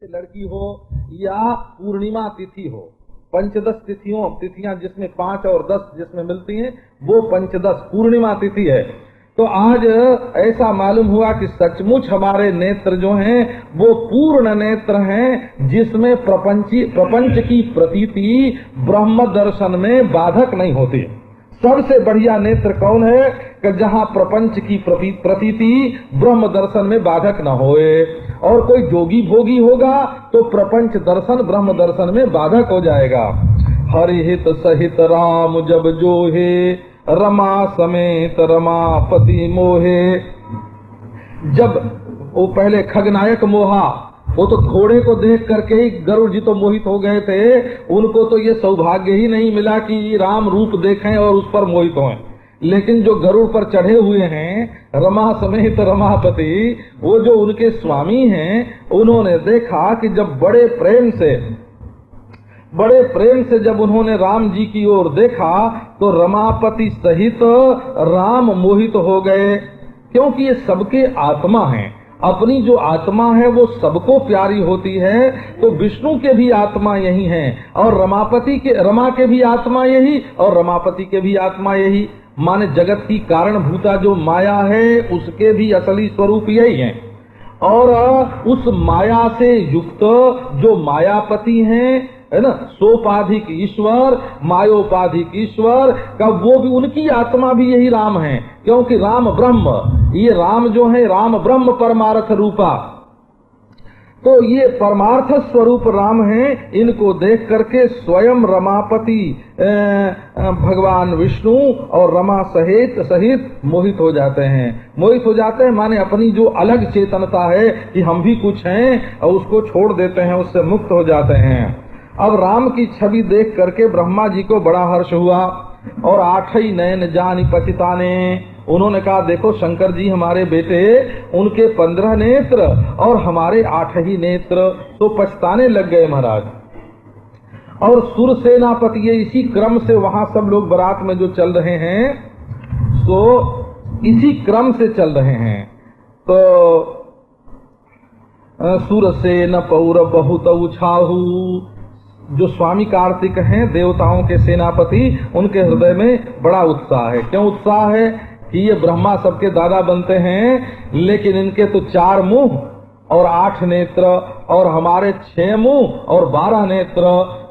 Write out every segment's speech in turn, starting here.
लड़की हो या पूर्णिमा तिथि हो, पंचदश तिथियां जिसमें 5 और 10 जिसमें मिलती हैं वो पंचदश पूर्णिमा तिथि है। तो आज ऐसा मालूम हुआ कि सचमुच हमारे नेत्र जो हैं वो पूर्ण नेत्र हैं, जिसमें प्रपंच की प्रतीति ब्रह्म दर्शन में बाधक नहीं होती। सबसे बढ़िया नेत्र कौन है कि जहाँ प्रपंच की प्रतीति ब्रह्म दर्शन में बाधक न होए। और कोई जोगी भोगी होगा तो प्रपंच दर्शन ब्रह्म दर्शन में बाधक हो जाएगा। हरिहित सहित राम जब जोहे, रमा समेत रमापति मोहे। जब वो पहले खगनायक मोहा, वो तो घोड़े को देख करके ही गरुड़ जी तो मोहित हो गए थे। उनको तो ये सौभाग्य ही नहीं मिला कि राम रूप देखें और उस पर मोहित हों। लेकिन जो गरुड़ पर चढ़े हुए हैं रमा समेत रमापति, वो जो उनके स्वामी हैं, उन्होंने देखा कि जब बड़े प्रेम से जब उन्होंने राम जी की ओर देखा तो रमापति सहित राम मोहित हो गए। क्योंकि ये सबके आत्मा हैं, अपनी जो आत्मा है वो सबको प्यारी होती है। तो विष्णु के भी आत्मा यही है और रमा के भी आत्मा यही और रमापति के भी आत्मा यही। माने जगत की कारणभूता जो माया है उसके भी असली स्वरूप यही है। और उस माया से युक्त जो मायापति हैं, है ना, सोपाधिक ईश्वर, मायोपाधिक ईश्वर का, वो भी उनकी आत्मा भी यही राम है। क्योंकि राम ब्रह्म, ये राम जो है राम ब्रह्म परमार्थ रूपा, तो ये परमार्थ स्वरूप राम हैं। इनको देख करके स्वयं रमापति भगवान विष्णु और रमा सहित मोहित हो जाते हैं। माने अपनी जो अलग चेतनता है कि हम भी कुछ हैं और उसको छोड़ देते हैं, उससे मुक्त हो जाते हैं। अब राम की छवि देख करके ब्रह्मा जी को बड़ा हर्ष हुआ और 8 ही नयन जानि पतिताने। उन्होंने कहा देखो शंकर जी हमारे बेटे, उनके 15 नेत्र और हमारे 8 ही नेत्र, तो पछताने लग गए महाराज। और सुर सेनापति, ये इसी क्रम से वहां सब लोग बारात में जो चल रहे हैं, तो इसी क्रम से चल रहे हैं। तो सुर सेन पौर बहुत उछाहू, जो स्वामी कार्तिक हैं देवताओं के सेनापति, उनके हृदय में बड़ा उत्साह है। क्यों उत्साह है कि ये ब्रह्मा सबके दादा बनते हैं, लेकिन इनके तो 4 मुंह और 8 नेत्र और हमारे 6 मुंह और 12 नेत्र,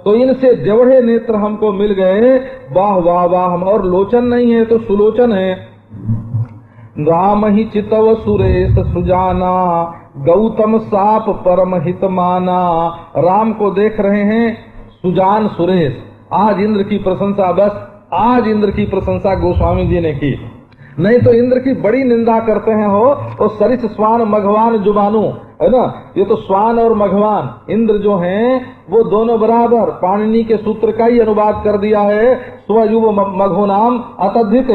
तो इनसे जवड़े नेत्र हमको मिल गए। वाह वाह वाह, हम और लोचन नहीं है तो सुलोचन है। राम ही चितव सुरेश सुजाना, गौतम साप परम हित माना। राम को देख रहे हैं सुजान सुरेश। आज इंद्र की प्रशंसा, बस आज इंद्र की प्रशंसा गोस्वामी जी ने की, नहीं तो इंद्र की बड़ी निंदा करते हैं हो। तो सरिस स्वान मघवान जुबानू, है ना, ये तो स्वान और मघवान इंद्र जो हैं वो दोनों बराबर। पाणिनि के सूत्र का ही अनुवाद कर दिया है, स्वयुव मघो नाम अतद्धित।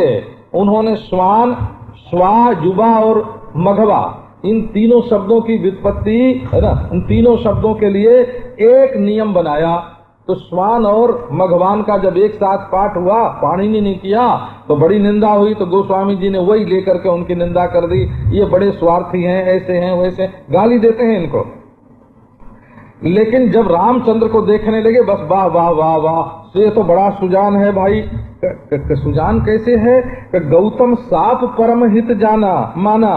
उन्होंने स्वान, स्वा, युवा और मघवा, इन तीनों शब्दों की व्युत्पत्ति, है ना, इन तीनों शब्दों के लिए एक नियम बनाया। तो स्वान और मघवान का जब एक साथ पाठ हुआ, पाणिनि ने किया तो बड़ी निंदा हुई। तो गोस्वामी जी ने वही लेकर के उनकी निंदा कर दी। ये बड़े स्वार्थी हैं, ऐसे हैं वैसे, गाली देते हैं इनको। लेकिन जब रामचंद्र को देखने लगे, बस वाह वाह वाह वाह, ये तो बड़ा सुजान है भाई। सुजान कैसे है? गौतम साप परम हित जाना माना।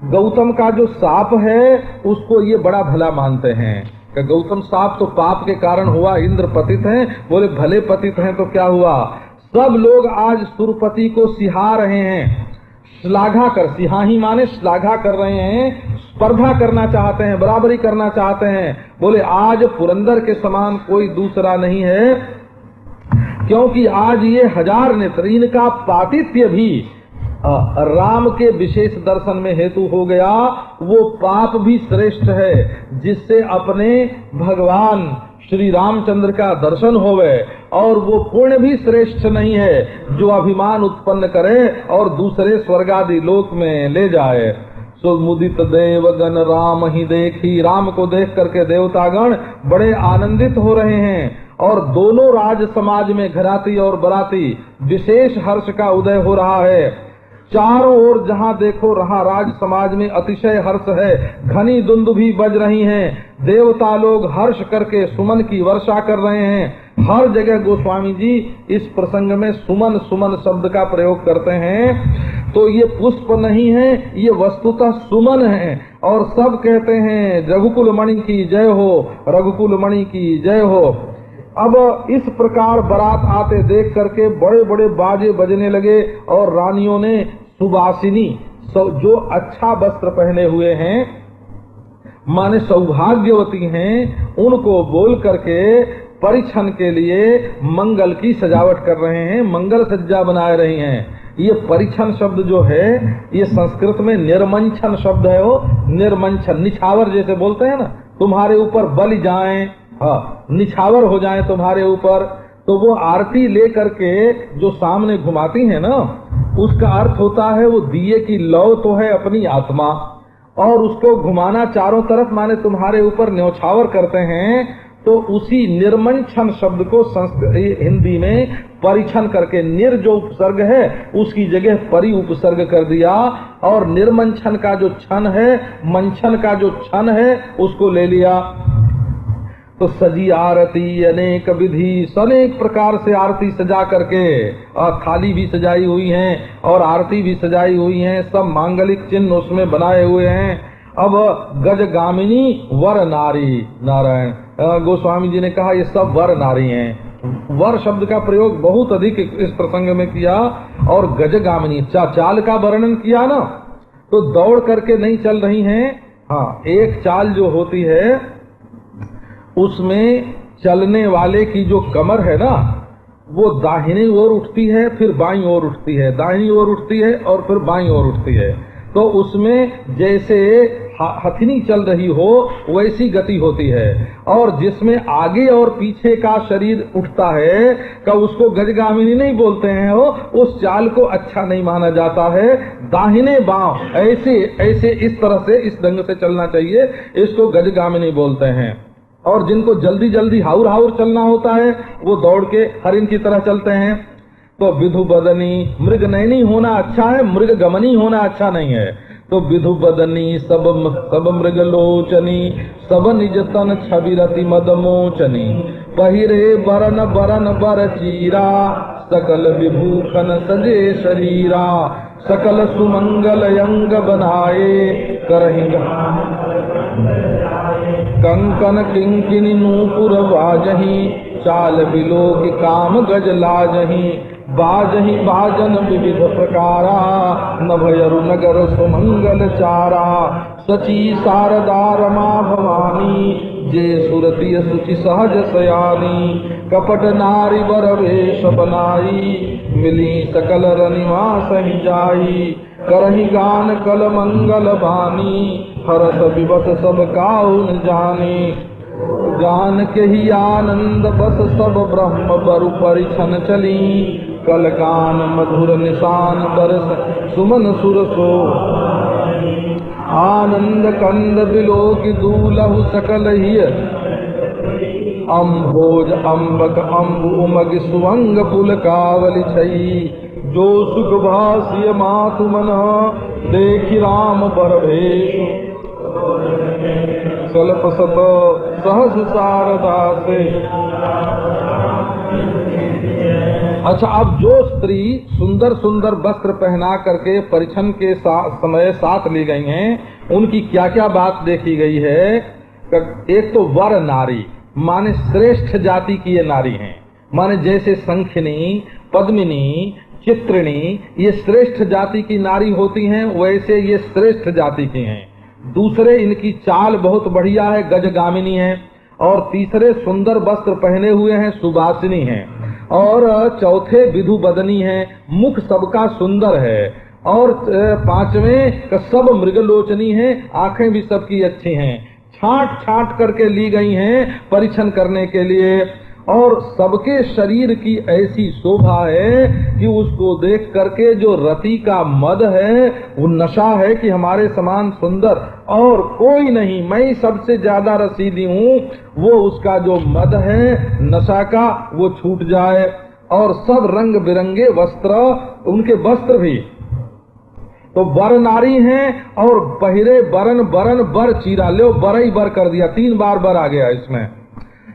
गौतम का जो साप है उसको ये बड़ा भला मानते हैं। गौतम साप तो पाप के कारण हुआ, इंद्र पतित हैं, बोले भले पतित हैं तो क्या हुआ। सब लोग आज सुरपति को सिहा रहे हैं, श्लाघा कर, सिहाही माने श्लाघा कर रहे हैं, स्पर्धा करना चाहते हैं, बराबरी करना चाहते हैं। बोले आज पुरंदर के समान कोई दूसरा नहीं है, क्योंकि आज ये 1000 नेत्र, इनका पातित्य भी राम के विशेष दर्शन में हेतु हो गया। वो पाप भी श्रेष्ठ है जिससे अपने भगवान श्री रामचंद्र का दर्शन होवे, और वो पुण्य भी श्रेष्ठ नहीं है जो अभिमान उत्पन्न करे और दूसरे स्वर्गादि लोक में ले जाए। सो मुदित देवगण राम ही देखी, राम को देख करके देवतागण बड़े आनंदित हो रहे हैं। और दोनों राज समाज में घराती और बराती विशेष हर्ष का उदय हो रहा है। चारों ओर जहाँ देखो रहा राज समाज में अतिशय हर्ष है, घनी दुंदुभी बज रही हैं, देवता लोग हर्ष करके सुमन की वर्षा कर रहे हैं। हर जगह गोस्वामी जी इस प्रसंग में सुमन सुमन शब्द का प्रयोग करते हैं। तो ये पुष्प नहीं है, ये वस्तुतः सुमन है। और सब कहते हैं रघुकुल मणि की जय हो, रघुकुल मणि की जय हो। अब इस प्रकार बारात आते देख करके बड़े बड़े बाजे बजने लगे और रानियों ने सुवासिनी जो अच्छा वस्त्र पहने हुए हैं माने सौभाग्यवती हैं, उनको बोल करके परिछन के लिए मंगल की सजावट कर रहे हैं, मंगल सज्जा बनाए रही हैं। ये परिछन शब्द जो है ये संस्कृत में निर्मंछन शब्द है। वो निर्मंछन निछावर जैसे बोलते हैं ना, तुम्हारे ऊपर बलि जाएं, हाँ निछावर हो जाए तुम्हारे ऊपर। तो वो आरती ले करके जो सामने घुमाती है ना, उसका अर्थ होता है वो दिए की लौ तो है अपनी आत्मा, और उसको घुमाना चारों तरफ माने तुम्हारे ऊपर न्यौछावर करते हैं। तो उसी निर्मंछन शब्द को हिंदी में परिछन करके निर जो उपसर्ग है उसकी जगह परि उपसर्ग कर दिया, और निर्मंछन का जो छन है, मंछन का जो छन है उसको ले लिया। तो सजी आरती अनेक विधि, अनेक प्रकार से आरती सजा करके, और थाली भी सजाई हुई है और आरती भी सजाई हुई है, सब मांगलिक चिन्ह उसमें बनाए हुए हैं। अब गजगामिनी वर नारी, नारायण गोस्वामी जी ने कहा ये सब वर नारी हैं। वर शब्द का प्रयोग बहुत अधिक इस प्रसंग में किया, और गजगामिनी चाल का वर्णन किया ना, तो दौड़ करके नहीं चल रही हैं। हाँ, एक चाल जो होती है उसमें चलने वाले की जो कमर है ना, वो दाहिनी ओर उठती है, फिर बाईं ओर उठती है, दाहिनी ओर उठती है और फिर बाईं ओर उठती है। तो उसमें जैसे हथिनी चल रही हो वैसी गति होती है। और जिसमें आगे और पीछे का शरीर उठता है का उसको गजगामिनी नहीं बोलते हैं, वो उस चाल को अच्छा नहीं माना जाता है। दाहिने बांव ऐसे ऐसे इस तरह से इस ढंग से चलना चाहिए, इसको गजगामिनी बोलते हैं। और जिनको जल्दी जल्दी हाउर हाउर चलना होता है वो दौड़ के हरिण की तरह चलते हैं। तो विधु बदनी, मृग नयनी होना अच्छा है, मृग गमनी होना अच्छा नहीं है। तो विधु बदनी सब मृग लोचनी, सब निज तन छविरति मद मोचनी, पहिरे बरन बरन बर चीरा, सकल विभूषण सजे शरीरा, सकल सुमंगल अंग बनाए, करहि कंकन किंकिनी नूपुर बाजही, चाल बिलोक काम गज लाजही, बाजही बाजन विविध प्रकारा, नभयरु नगर सुमंगल चारा, सची शारदा रमा भवानी, जे सुरति सुचि सहज सयानी, कपट नारी वर वेश बनाई, मिली सकल रनिवास ही जाई, करहि गान कल मंगल बानी, हरस विवस सब काउन जानी, जान के ही आनंद बस सब ब्रह्म बरु परिछन चली, कल कान मधुर निशान बरस सुमन सुरसो, आनंद कंद बिलोक दूलहु सकल ही, अम्भोज अम्बक अम्बु उमग सुवंग पुल कावली छई, जो सुख भाष्य मातु मन देखि राम बर भेष, कल्प सत सहस शारदा से। अच्छा, अब जो स्त्री सुंदर सुंदर वस्त्र पहना करके परिछन के समय साथ ली गई हैं, उनकी क्या क्या बात देखी गई है। एक तो वर नारी माने श्रेष्ठ जाति की ये नारी हैं, माने जैसे संखिनी, पद्मिनी, चित्रिणी ये श्रेष्ठ जाति की नारी होती हैं, वैसे ये श्रेष्ठ जाति की हैं। दूसरे इनकी चाल बहुत बढ़िया है, गजगामिनी है। और तीसरे सुंदर वस्त्र पहने हुए हैं, सुवासिनी हैं। और चौथे विधु बदनी है, मुख सबका सुंदर है। और पांचवें सब मृगलोचनी है, आंखें भी सबकी अच्छी हैं। छांट छांट करके ली गई हैं परिछन करने के लिए। और सबके शरीर की ऐसी शोभा है कि उसको देख करके जो रति का मद है, वो नशा है कि हमारे समान सुंदर और कोई नहीं, मैं सबसे ज्यादा रसीदी हूँ। वो उसका जो मद है नशा का, वो छूट जाए। और सब रंग बिरंगे वस्त्र, उनके वस्त्र भी तो बर नारी हैं और पहिरे बरन बरन बर चीरा, लो बरई बर कर दिया, 3 बार बर आ गया इसमें।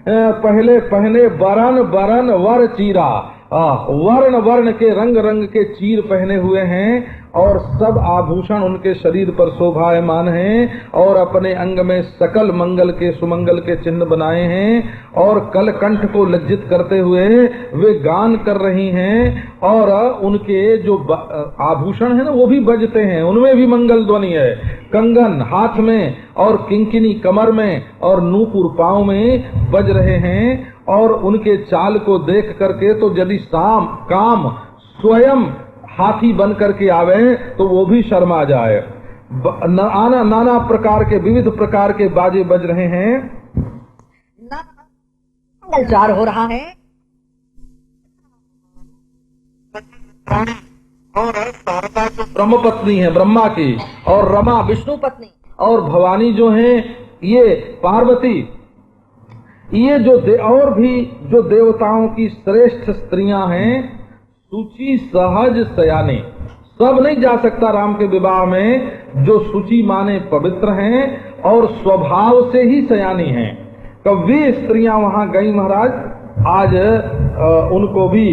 पहले पहने बरन बरन वर चीरा, वर्ण वर्ण के रंग रंग के चीर पहने हुए हैं और सब आभूषण उनके शरीर पर शोभायमान हैं और अपने अंग में सकल मंगल के सुमंगल के चिन्ह बनाए हैं और कलकंठ को लज्जित करते हुए वे गान कर रही हैं और उनके जो आभूषण है ना वो भी बजते हैं, उनमें भी मंगल ध्वनि है। कंगन हाथ में और किंकिनी कमर में और नूपुर पांव में बज रहे हैं और उनके चाल को देख करके तो यदि काम स्वयं हाथी बन करके आवे तो वो भी शर्मा जाए। नाना प्रकार के विविध प्रकार के बाजे बज रहे हैं, मंगलचार हो रहा है और शारदा जो ब्रह्म पत्नी है ब्रह्मा की और रमा विष्णु पत्नी और भवानी जो है ये पार्वती, ये जो और भी जो देवताओं की श्रेष्ठ स्त्रियां हैं, सुचि सहज सयानी, सब नहीं जा सकता राम के विवाह में। जो सुचि माने पवित्र हैं और स्वभाव से ही सयानी हैं, तो वे स्त्रियां वहां गई महाराज। आज उनको भी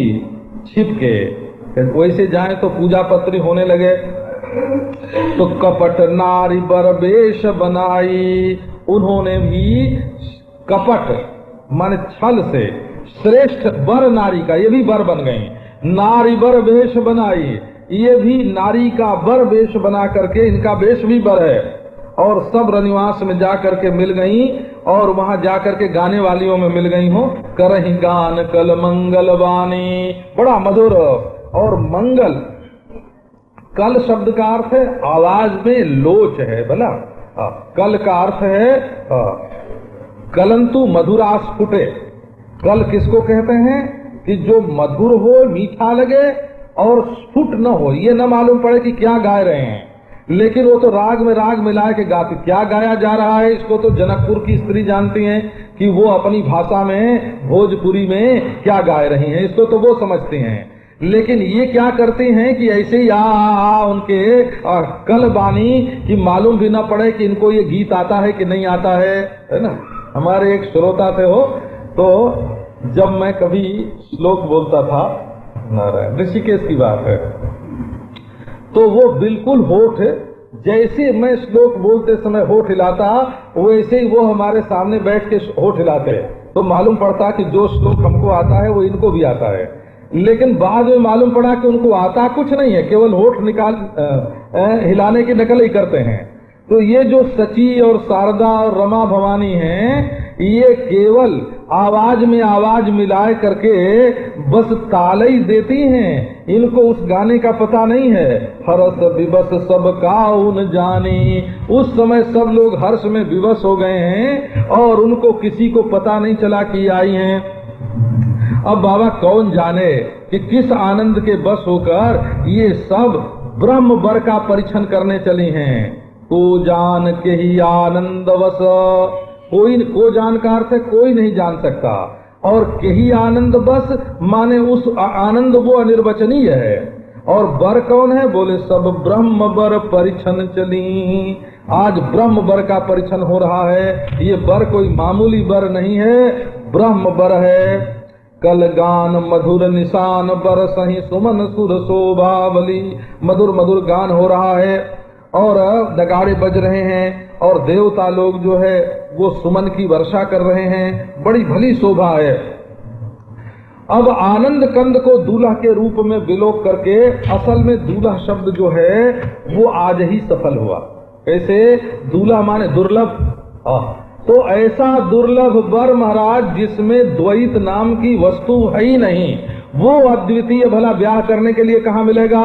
छिप के वैसे जाए तो पूजा पत्री होने लगे, तो कपट नारी बर वेश बनाई, उन्होंने भी कपट माने छल से श्रेष्ठ बर नारी का, ये भी बर बन गई, नारी बर वेश बनाई, ये भी नारी का बर वेश बना करके इनका वेश भी बर है और सब रनिवास में जा करके मिल गई और वहां जा करके गाने वालियों में मिल गई हो। करही गान कल मंगल वाणी, बड़ा मधुर और मंगल। कल शब्द का अर्थ है आवाज में लोच है, भला कल का अर्थ है कलंतु मधुरास्फुटे। कल किसको कहते हैं कि जो मधुर हो, मीठा लगे और स्फुट न हो, ये न मालूम पड़े कि क्या गा रहे हैं, लेकिन वो तो राग में राग मिला के गाते। क्या गाया जा रहा है इसको तो जनकपुर की स्त्री जानती हैं कि वो अपनी भाषा में भोजपुरी में क्या गा रही हैं, इसको तो वो समझती हैं। लेकिन ये क्या करती हैं कि ऐसे ही उनके कल बानी कि मालूम भी न पड़े कि इनको ये गीत आता है कि नहीं आता है ना। हमारे एक श्रोता थे हो, तो जब मैं कभी श्लोक बोलता था, नारायण ऋषिकेश की बात है, तो वो बिल्कुल होठ, जैसे मैं श्लोक बोलते समय होठ हिलाता वैसे ही वो हमारे सामने बैठ के होठ हिलाते, तो मालूम पड़ता कि जो श्लोक हमको आता है वो इनको भी आता है। लेकिन बाद में मालूम पड़ा कि उनको आता कुछ नहीं है, केवल होठ निकाल हिलाने की नकल ही करते हैं। तो ये जो सची और शारदा और रमा भवानी हैं, ये केवल आवाज में आवाज मिलाए करके बस ताल ही देती हैं, इनको उस गाने का पता नहीं है। हर्ष विवश सब काउन जानी, उस समय सब लोग हर्ष में विवश हो गए हैं और उनको किसी को पता नहीं चला कि आई हैं। अब बाबा कौन जाने कि किस आनंद के बस होकर ये सब ब्रह्म वर का परिछन करने चली हैं। को जान के ही आनंद वश, कोई को जान का अर्थ है कोई नहीं जान सकता, और के ही आनंद बस माने उस आनंद वो अनिर्वचनीय है। और बर कौन है, बोले सब ब्रह्म बर परिछन चली। आज ब्रह्म बर का परिछन हो रहा है। ये बर कोई मामूली बर नहीं है, ब्रह्म बर है। कल गान मधुर निशान बर सही सुमन सुर शोभावली, मधुर मधुर गान हो रहा है और नगाड़े बज रहे हैं और देवता लोग जो है वो सुमन की वर्षा कर रहे हैं, बड़ी भली शोभा है। अब आनंद कंद को दूल्हा के रूप में विलोप करके असल में दूल्हा शब्द जो है वो आज ही सफल हुआ। कैसे? दूल्हा माने दुर्लभ, तो ऐसा दुर्लभ वर महाराज जिसमें द्वैत नाम की वस्तु है ही नहीं, वो अद्वितीय भला ब्याह करने के लिए कहाँ मिलेगा।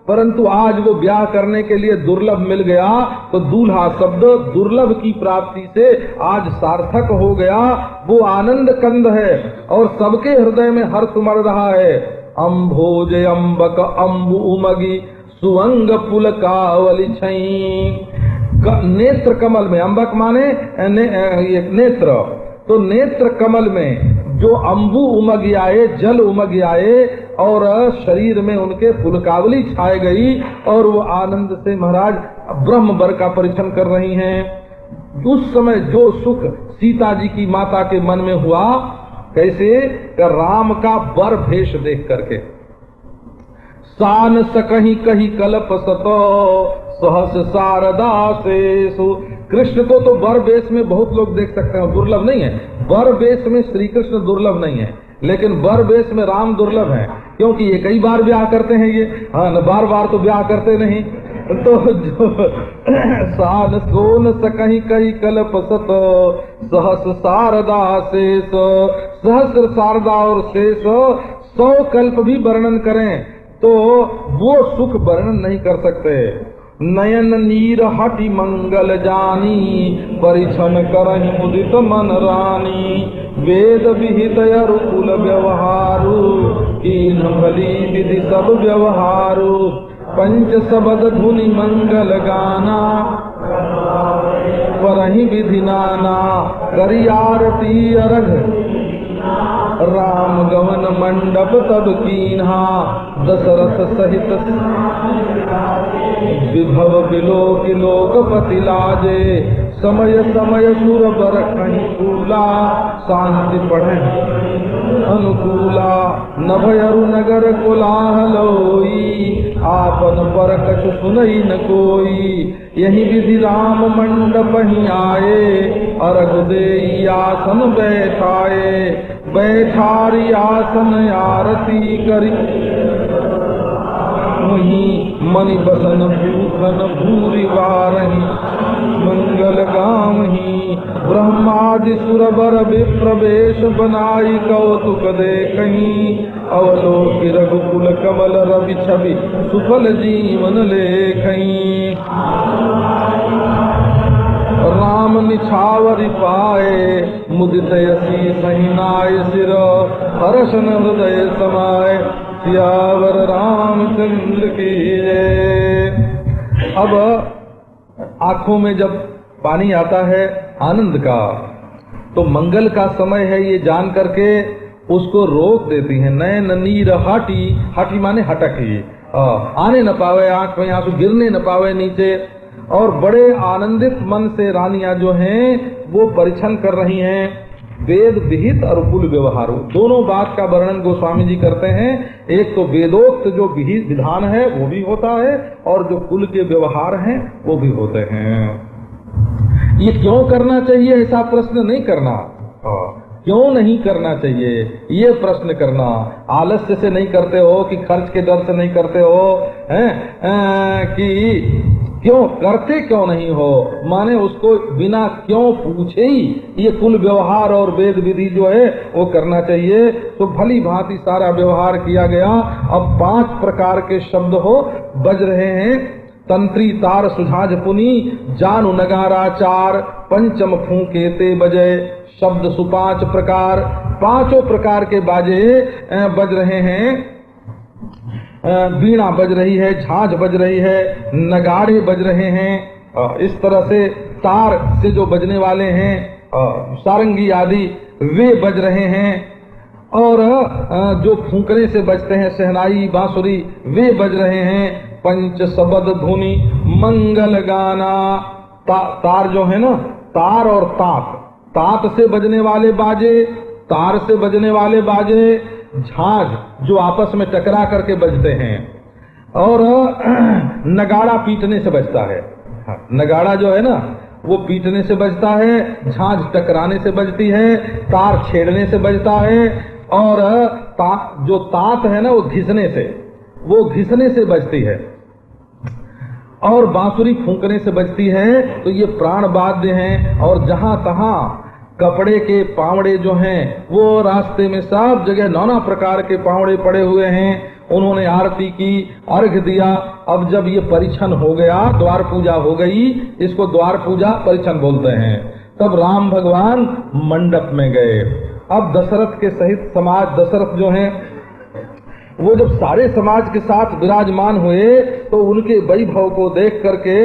परंतु आज वो ब्याह करने के लिए दुर्लभ मिल गया, तो दूल्हा शब्द दुर्लभ की प्राप्ति से आज सार्थक हो गया। वो आनंद कंद है और सबके हृदय में हर्ष उमड़ रहा है। अम्भोज अम्बक अम्बु उमगी सुअंग पुल कावली छई। नेत्र कमल में, अम्बक माने नेत्र, तो नेत्र कमल में जो अम्बु उमग आए, जल उमग आए और शरीर में उनके पुलकावली छाए गई और वो आनंद से महाराज ब्रह्म वर का परिछन कर रही हैं। उस समय जो सुख सीता जी की माता के मन में हुआ, कैसे कर राम का वर भेष देख करके, सान सकही कही कल्प सतो सहस शारदा शेषु। कृष्ण को तो वर वेश में बहुत लोग देख सकते हैं, दुर्लभ नहीं है। वर वेश में श्री कृष्ण दुर्लभ नहीं है, लेकिन वर वेश में राम दुर्लभ है, क्योंकि ये कई बार ब्याह करते हैं ये, हाँ न बार बार तो ब्याह करते नहीं। तो जो सान सोन सकही कही कल्प सत सहस शारदा शेष, सहस्र शारदा और शेष 100 कल्प भी वर्णन करें तो वो सुख वर्णन नहीं कर सकते। नयन नीर हटि मंगल जानी, परिछन करहि मुदित मन रानी। वेद विहित अरुकुल व्यवहारु, कीन भली विधि सब व्यवहारु। पंच शबद धुनि मंगल गाना, परहि विधि नाना। करि आरती अरघ राम गवन मंडप तब कीन्हा। दशरथ सहित विभव बिलोक लोकपति लाजे। समय समय सुर बर कहीं कूला, शांति पढ़े अनुकूला। नभयरु नगर कोलाहलोई, आपन पर कछु सुनई न कोई। यही विधि राम मंडप ही आए, अर्घ देई आसन बैठाए। बैठारी आसन आरती करी, वहीं मणि बसन भूषण भूरि वारही। मंगल गावही ब्रह्मादि सुर बर विप्रवेश बनाई। कौतुक देखहीं अवलोकि रघुकुल कमल रवि छवि, सुफल जीवन लेखहीं। राम निछावरि पाए, मुदित यसी सहिनाय सिर। हर्षन हृदय समाए, सियावर रामचंद्र की जय। अब आंखों में जब पानी आता है आनंद का, तो मंगल का समय है ये जान करके उसको रोक देती हैं। नयन नीर हाटी, हाटी माने हटकी, आने न पावे आंख में आंसू, गिरने न पावे नीचे। और बड़े आनंदित मन से रानियां जो हैं वो परिछन कर रही हैं। वेद विहित और कुल व्यवहार, दोनों बात का वर्णन गोस्वामी जी करते हैं। एक तो वेदोक्त जो विहित विधान है वो भी होता है, और जो कुल के व्यवहार हैं वो भी होते हैं। ये क्यों करना चाहिए ऐसा प्रश्न नहीं करना, क्यों नहीं करना चाहिए ये प्रश्न करना। आलस्य से नहीं करते हो कि खर्च के डर से नहीं करते हो, कि क्यों करते क्यों नहीं हो, माने उसको बिना क्यों पूछे ही ये कुल व्यवहार और वेद विधि जो है वो करना चाहिए। तो भली भांति सारा व्यवहार किया गया। अब 5 प्रकार के शब्द हो बज रहे हैं। तंत्री तार सुझाज पुनी, जानु नगाराचार। पंचम फूंके ते बजे, शब्द सु 5 प्रकार। 5 प्रकार के बाजे बज रहे हैं। वीणा बज रही है, झांझ बज रही है, नगाड़े बज रहे हैं। इस तरह से तार से जो बजने वाले हैं, सारंगी आदि वे बज रहे हैं। और जो फूंकने से बजते हैं, शहनाई बांसुरी, वे बज रहे हैं। पंच शबद धुनि मंगल गाना। तार जो है ना, तार और तात, तात से बजने वाले बाजे, तार से बजने वाले बाजे, झांझ जो आपस में टकरा करके बजते हैं, और नगाड़ा पीटने से बजता है। नगाड़ा जो है ना वो पीटने से बजता है, झांझ टकराने से बजती है, तार छेड़ने से बजता है, और जो तात है ना वो घिसने से बजती है, और बांसुरी फूंकने से बजती है। तो ये प्राण वाद्य हैं। और जहां तहां कपड़े के पावड़े जो हैं वो रास्ते में सब जगह नाना प्रकार के पावड़े पड़े हुए हैं। उन्होंने आरती की, अर्घ दिया। अब जब ये परिछन हो गया, द्वार पूजा हो गई, इसको द्वार पूजा परिछन बोलते हैं। तब राम भगवान मंडप में गए। अब दशरथ के सहित समाज, दशरथ जो हैं वो जब सारे समाज के साथ विराजमान हुए तो उनके वैभव को देख करके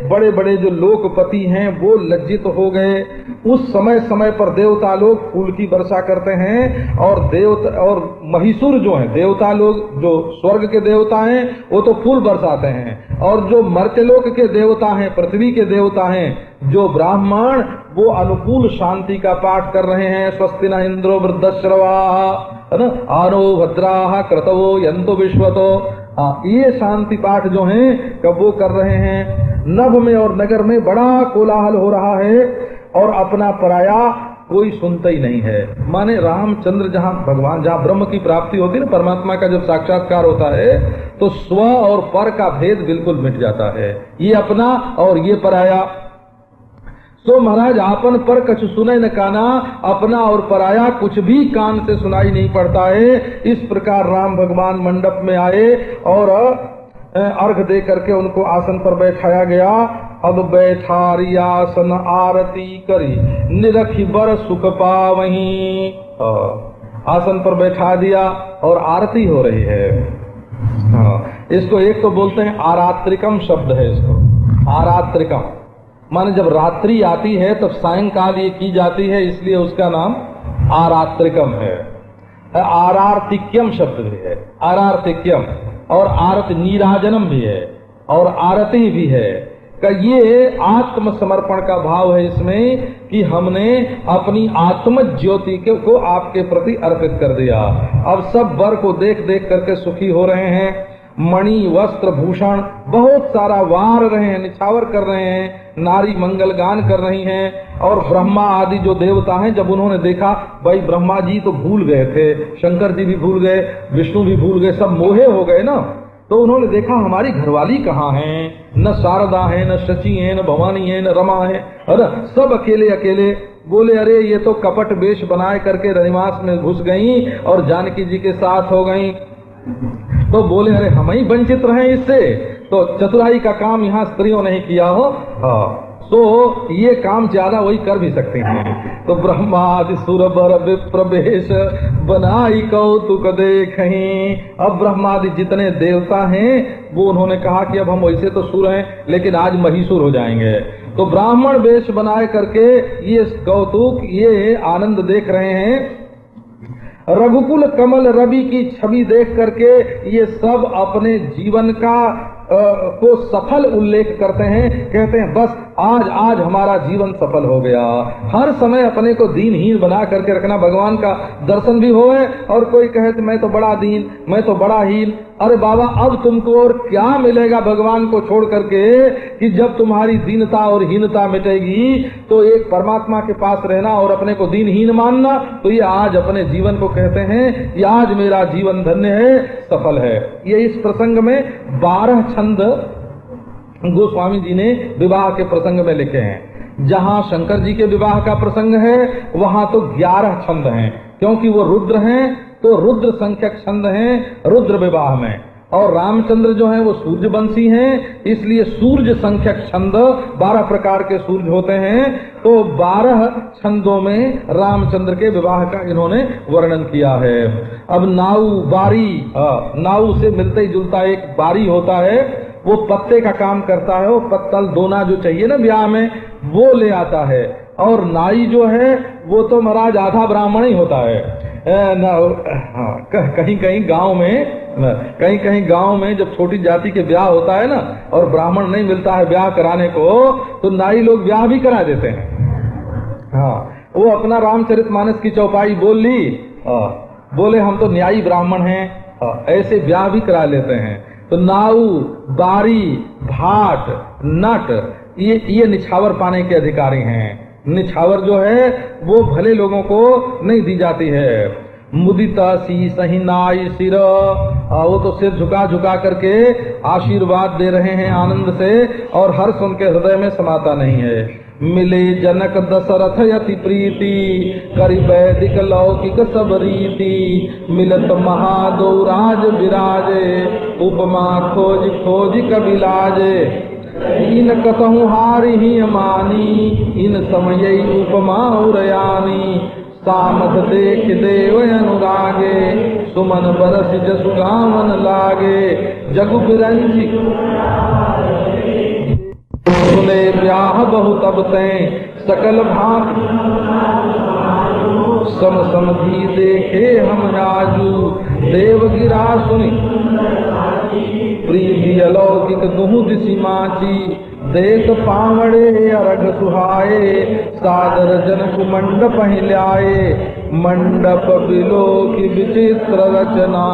बड़े बड़े जो लोकपति हैं वो लज्जित हो गए। उस समय पर देवता लोग फूल की वर्षा करते हैं और देवता और महिषुर जो हैं देवता लोग, जो स्वर्ग के देवता हैं वो तो फूल बरसाते हैं, और जो मर्त्यलोक के देवता हैं, पृथ्वी के देवता हैं, जो ब्राह्मण, वो अनुकूल शांति का पाठ कर रहे हैं। स्वस्ति न इंद्रो वृद्धश्रवा आनो भद्राः क्रतवो यन्तु विश्वतो। ये शांति पाठ जो हैं कब वो कर रहे हैं। नभ में और नगर में बड़ा कोलाहल हो रहा है और अपना पराया कोई सुनता ही नहीं है। माने रामचंद्र जहाँ भगवान, जहाँ ब्रह्म की प्राप्ति होती है ना, परमात्मा का जब साक्षात्कार होता है तो स्व और पर का भेद बिल्कुल मिट जाता है। ये अपना और ये पराया। तो महाराज आपन पर कछु सुने न काना, अपना और पराया कुछ भी कान से सुनाई नहीं पड़ता है। इस प्रकार राम भगवान मंडप में आए और अर्घ दे करके उनको आसन पर बैठाया गया। अब बैठारी आसन आरती करी निरखी बर सुख पावहीं। आसन पर बैठा दिया और आरती हो रही है। इसको एक तो बोलते हैं आरात्रिकम शब्द है, इसको आरात्रिकम माने जब रात्रि आती है तब सायंकाल ये की जाती है, इसलिए उसका नाम आरात्रिकम है। आरार्तिक्यम शब्द भी है, आरार्तिक्यम, और आरत नीराजनम भी है और आरती भी है। ये आत्मसमर्पण का भाव है इसमें कि हमने अपनी आत्म ज्योति को आपके प्रति अर्पित कर दिया। अब सब वर को देख देख करके सुखी हो रहे हैं। मणि वस्त्र भूषण बहुत सारा वार रहे हैं, निछावर कर रहे हैं, नारी मंगल गान कर रही हैं। और ब्रह्मा आदि जो देवता हैं, जब उन्होंने देखा, भाई ब्रह्मा जी तो भूल गए थे, शंकर जी भी भूल गए, विष्णु भी भूल गए, सब मोहे हो गए ना। तो उन्होंने देखा हमारी घरवाली कहाँ है, न शारदा है, न शची है, न भवानी है, न रमा है, अरे सब अकेले अकेले। बोले अरे ये तो कपट वेश बनाए करके रनिवास में घुस गई और जानकी जी के साथ हो गई। तो बोले अरे हम ही वंचित रहे इससे, तो चतुराई का काम यहाँ स्त्रियों ने किया हो, तो ये काम ज्यादा वही कर भी सकते हैं। तो ब्रह्मादि सुर बर विप्र भेष बनाई कौतुक देखहीं। अब ब्रह्मादि जितने देवता हैं वो उन्होंने कहा कि अब हम वैसे तो सुर हैं लेकिन आज महिषुर हो जाएंगे। तो ब्राह्मण वेश बनाए करके ये कौतुक, ये आनंद देख रहे हैं। रघुकुल कमल रवि की छवि देख करके ये सब अपने जीवन का को सफल उल्लेख करते हैं, कहते हैं बस आज हमारा जीवन सफल हो गया। हर समय अपने को दीनहीन बना करके रखना, भगवान का दर्शन भी होए और कोई कहे तो मैं तो बड़ा दीन, मैं तो बड़ा हीन। अरे बाबा अब तुमको और क्या मिलेगा भगवान को छोड़ करके, कि जब तुम्हारी दीनता और हीनता मिटेगी तो एक परमात्मा के पास रहना और अपने को दीनहीन मानना। तो ये आज अपने जीवन को कहते हैं कि आज मेरा जीवन धन्य है, सफल है। ये इस प्रसंग में 12 छंद गोस्वामी जी ने विवाह के प्रसंग में लिखे हैं। जहाँ शंकर जी के विवाह का प्रसंग है वहाँ तो 11 छंद हैं, क्योंकि वो रुद्र हैं तो रुद्र संख्यक छंद हैं रुद्र विवाह में। और रामचंद्र जो हैं वो सूर्यवंशी हैं, इसलिए सूर्य संख्यक छंद 12 प्रकार के सूर्य होते हैं। तो 12 छंदों में रामचंद्र के विवाह का इन्होंने वर्णन किया है। अब नाऊ बारी, नाऊ से मिलते जुलता एक बारी होता है, वो पत्ते का काम करता है। वो पत्तल दोना जो चाहिए ना ब्याह में वो ले आता है। और नाई जो है वो तो महाराज आधा ब्राह्मण ही होता है। कहीं कहीं गांव में जब छोटी जाति के ब्याह होता है ना और ब्राह्मण नहीं मिलता है ब्याह कराने को, तो नाई लोग ब्याह भी करा देते हैं। वो अपना रामचरितमानस की चौपाई बोल ली, बोले हम तो न्यायी ब्राह्मण हैं, ऐसे ब्याह भी करा लेते हैं। तो नाऊ, बारी, भाट, नट ये निछावर पाने के अधिकारी हैं। निछावर जो है वो भले लोगों को नहीं दी जाती है। मुदिता सी सही नाई सिर, वो तो सिर झुका झुका करके आशीर्वाद दे रहे हैं आनंद से, और हर्ष उनके हृदय में समाता नहीं है। मिले जनक दशरथ यति प्रीति, करि वैदिक लौकिक सब रीति, मिलत महादो राज विराजे, उपमा खोज खोज कबिलाजे, इन कतहु हारि ही मानी, इन समय उपमा उरयानी, सामत देख देव अनुरागे, सुमन बरस जसु गावन लागे। जगु बिरंची सुने ब्याह बहु तब तैं, सकल भांत सम समधी देखे हम राजू। देव गिरा सुनि प्रीति अलौकिक दुहु दिशि माची, देख पावड़े अरग सुहाए। सादर जनक मंडप ल्याए, मंडप बिलो की विचित्र रचना।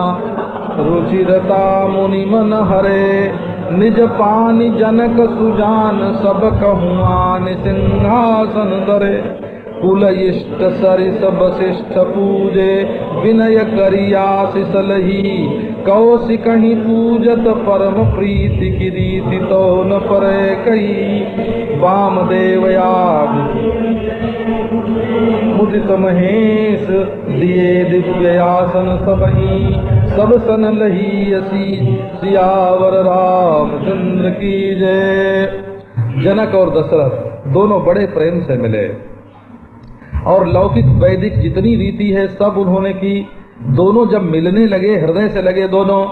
रुचिरता मुनि मन हरे, निज पानी जनक सुजान। सब कहुआन सिंहासन धरे, कुल इष्ट सरिस वशिष्ठ पूजे। विनय करिया सिसलही, कौशिकहि पूजत परम प्रीति की रीति। तो न परे कही वामदेवयाग, मुदित महेश दिए दिव्य आसन सबही। सब सन लही असी, सियावर रामचंद्र की जय। जनक और दशरथ दोनों बड़े प्रेम से मिले और लौकिक वैदिक जितनी रीति है सब उन्होंने की। दोनों जब मिलने लगे, हृदय से लगे दोनों,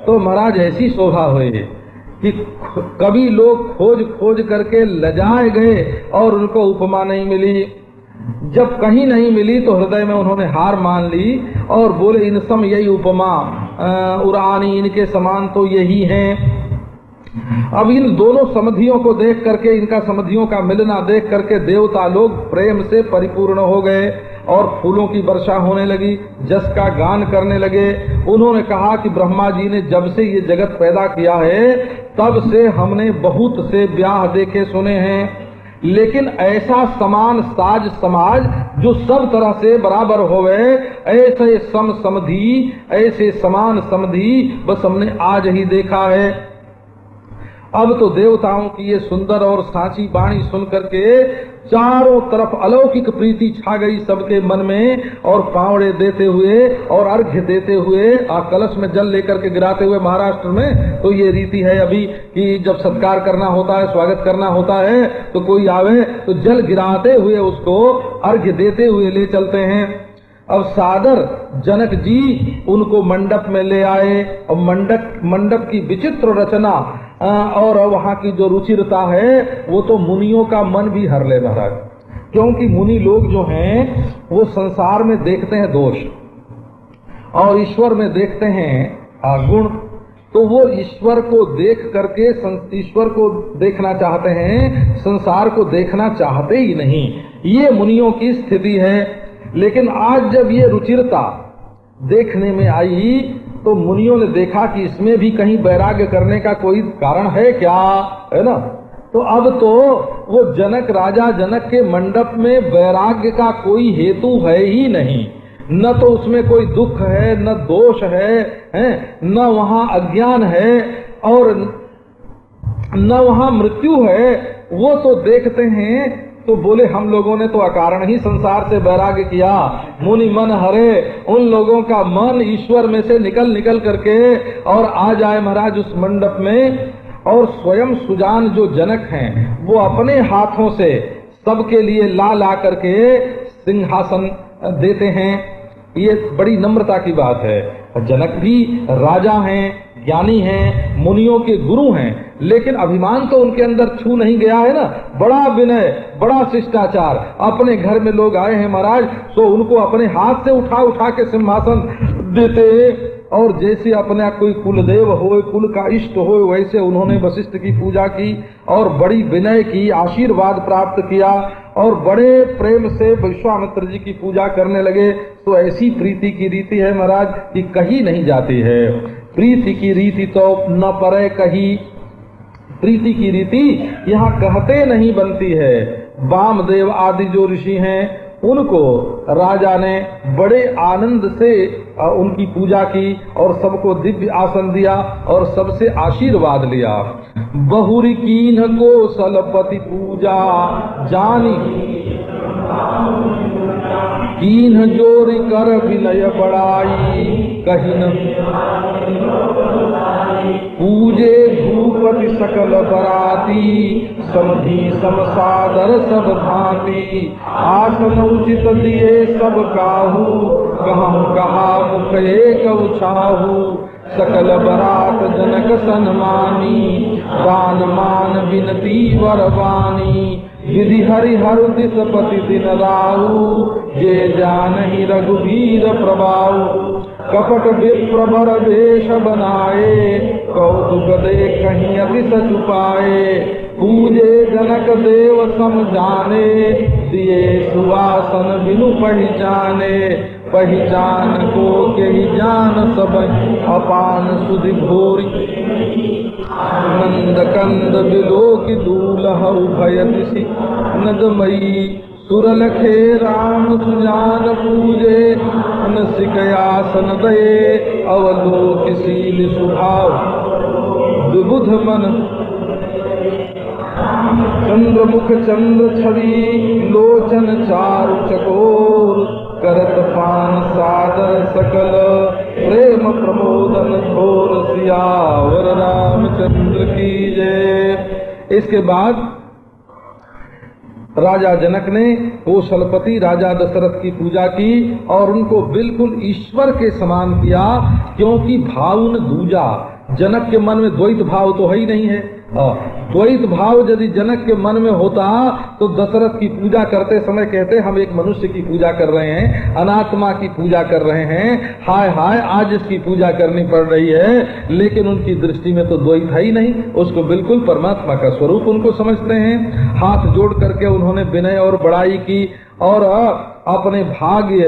तो महाराज ऐसी शोभा हुई कि कभी लोग खोज खोज करके लजाए गए और उनको उपमा नहीं मिली। जब कहीं नहीं मिली तो हृदय में उन्होंने हार मान ली और बोले इन सम यही उपमा, उरानी इनके समान तो यही है। अब इन दोनों समधियों को देख करके, इनका समधियों का मिलना देख करके देवता लोग प्रेम से परिपूर्ण हो गए और फूलों की वर्षा होने लगी, जस का गान करने लगे। उन्होंने कहा कि ब्रह्मा जी ने जब से ये जगत पैदा किया है तब से हमने बहुत से ब्याह देखे सुने हैं, लेकिन ऐसा समान साज समाज जो सब तरह से बराबर होवे, ऐसे सम समधी, ऐसे समान समधी बस हमने आज ही देखा है। अब तो देवताओं की ये सुंदर और सांची वाणी सुन करके चारों तरफ अलौकिक प्रीति छा गई सबके मन में। और पावड़े देते हुए और अर्घ्य देते हुए कलश में जल लेकर के गिराते हुए, महाराष्ट्र में तो ये रीति है अभी कि जब सत्कार करना होता है, स्वागत करना होता है, तो कोई आवे तो जल गिराते हुए उसको अर्घ्य देते हुए ले चलते हैं। अब सादर जनक जी उनको मंडप में ले आए और मंडप की विचित्र रचना और वहाँ की जो रुचिरता है वो तो मुनियों का मन भी हर ले महाराज। क्योंकि मुनि लोग जो हैं वो संसार में देखते हैं दोष और ईश्वर में देखते हैं गुण। तो वो ईश्वर को देख करके ईश्वर को देखना चाहते हैं, संसार को देखना चाहते ही नहीं। ये मुनियों की स्थिति है। लेकिन आज जब ये रुचिरता देखने में आई तो मुनियों ने देखा कि इसमें भी कहीं वैराग्य करने का कोई कारण है क्या, है ना। तो अब तो वो जनक, राजा जनक के मंडप में वैराग्य का कोई हेतु है ही नहीं। न तो उसमें कोई दुख है, न दोष है, न वहाँ अज्ञान है और न वहाँ मृत्यु है। वो तो देखते हैं तो बोले हम लोगों ने तो अकारण ही संसार से वैराग्य किया, मुनि मन हरे। उन लोगों का मन ईश्वर में से निकल करके और आ जाए महाराज उस मंडप में। और स्वयं सुजान जो जनक हैं वो अपने हाथों से सबके लिए ला करके सिंहासन देते हैं। ये बड़ी नम्रता की बात है। जनक भी राजा हैं, ज्ञानी हैं, मुनियों के गुरु हैं, लेकिन अभिमान तो उनके अंदर छू नहीं गया है ना। बड़ा विनय, बड़ा शिष्टाचार। अपने घर में लोग आए हैं महाराज तो उनको अपने हाथ से उठा के सिंहासन देते। और जैसे अपना कोई कुलदेव हो, कुल का इष्ट हो, वैसे उन्होंने वशिष्ठ की पूजा की और बड़ी विनय की, आशीर्वाद प्राप्त किया और बड़े प्रेम से विश्वामित्र जी की पूजा करने लगे। तो ऐसी प्रीति की रीति है महाराज कि कहीं नहीं जाती है। प्रीति की रीति तो न परे कहीं, प्रीति की रीति यहाँ कहते नहीं बनती है। वामदेव आदि जो ऋषि हैं उनको राजा ने बड़े आनंद से उनकी पूजा की और सबको दिव्य आसन दिया और सबसे आशीर्वाद लिया। बहुरी कीन को सलपति पूजा जानी, कीन जोरी कर विनय बड़ाई, कहीं न पूजे भूपति सकल बराती, समधी सम सादर सब भांति। आसन उचित दिए सब काहू, कहूँ कहा मुख एक उछाहू। सकल बरात जनक सन्मानी, दान मान विनती वरवानी। विधि हरिहर दिसपति दिन राऊ, जे जानहि रघुवीर प्रभाऊ। कपट विप्रवर वेश बनाए, कौतुक देखहि अतिश छुपाए। पूजे जनक देव सम जाने, दिए सुवासन बिनु पहचाने। पहचान को केहि जान सब, अपान सुधि भोरी। नंद कंद बिलोक दूलह उभयति नदमयी। सुरलखे राम सुजान पूजे, सिकयासन दये अवलोक शील सुभाव। विबुध मन चंद्रमुख चंद्र छवि, लोचन चारु चकोर। करत पान सादर सकल, प्रेम प्रमोदन घोर। सियावर रामचंद्र की जय। इसके बाद राजा जनक ने कौशलपति राजा दशरथ की पूजा की और उनको बिल्कुल ईश्वर के समान किया, क्योंकि भाव न दूजा। जनक के मन में द्वैत भाव तो है ही नहीं है। द्वैत भाव यदि जनक के मन में होता तो दशरथ की पूजा करते समय कहते हम एक मनुष्य की पूजा कर रहे हैं, अनात्मा की पूजा कर रहे हैं। हाय हाय आज इसकी पूजा करनी पड़ रही है। लेकिन उनकी दृष्टि में तो द्वैत है ही नहीं, उसको बिल्कुल परमात्मा का स्वरूप उनको समझते हैं। हाथ जोड़ करके उन्होंने विनय और बड़ाई की और अपने भाग्य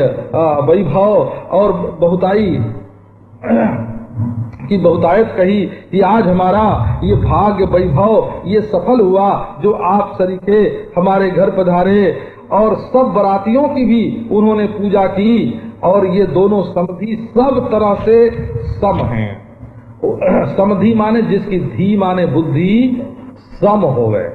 वैभव और बहुताई की बहुतायत कही कि आज हमारा ये भाग्य वैभव ये सफल हुआ जो आप सरीखे हमारे घर पधारे। और सब बरातियों की भी उन्होंने पूजा की और ये दोनों समधी सब तरह से सम हैं। समधी माने जिसकी धी माने बुद्धि सम होवे।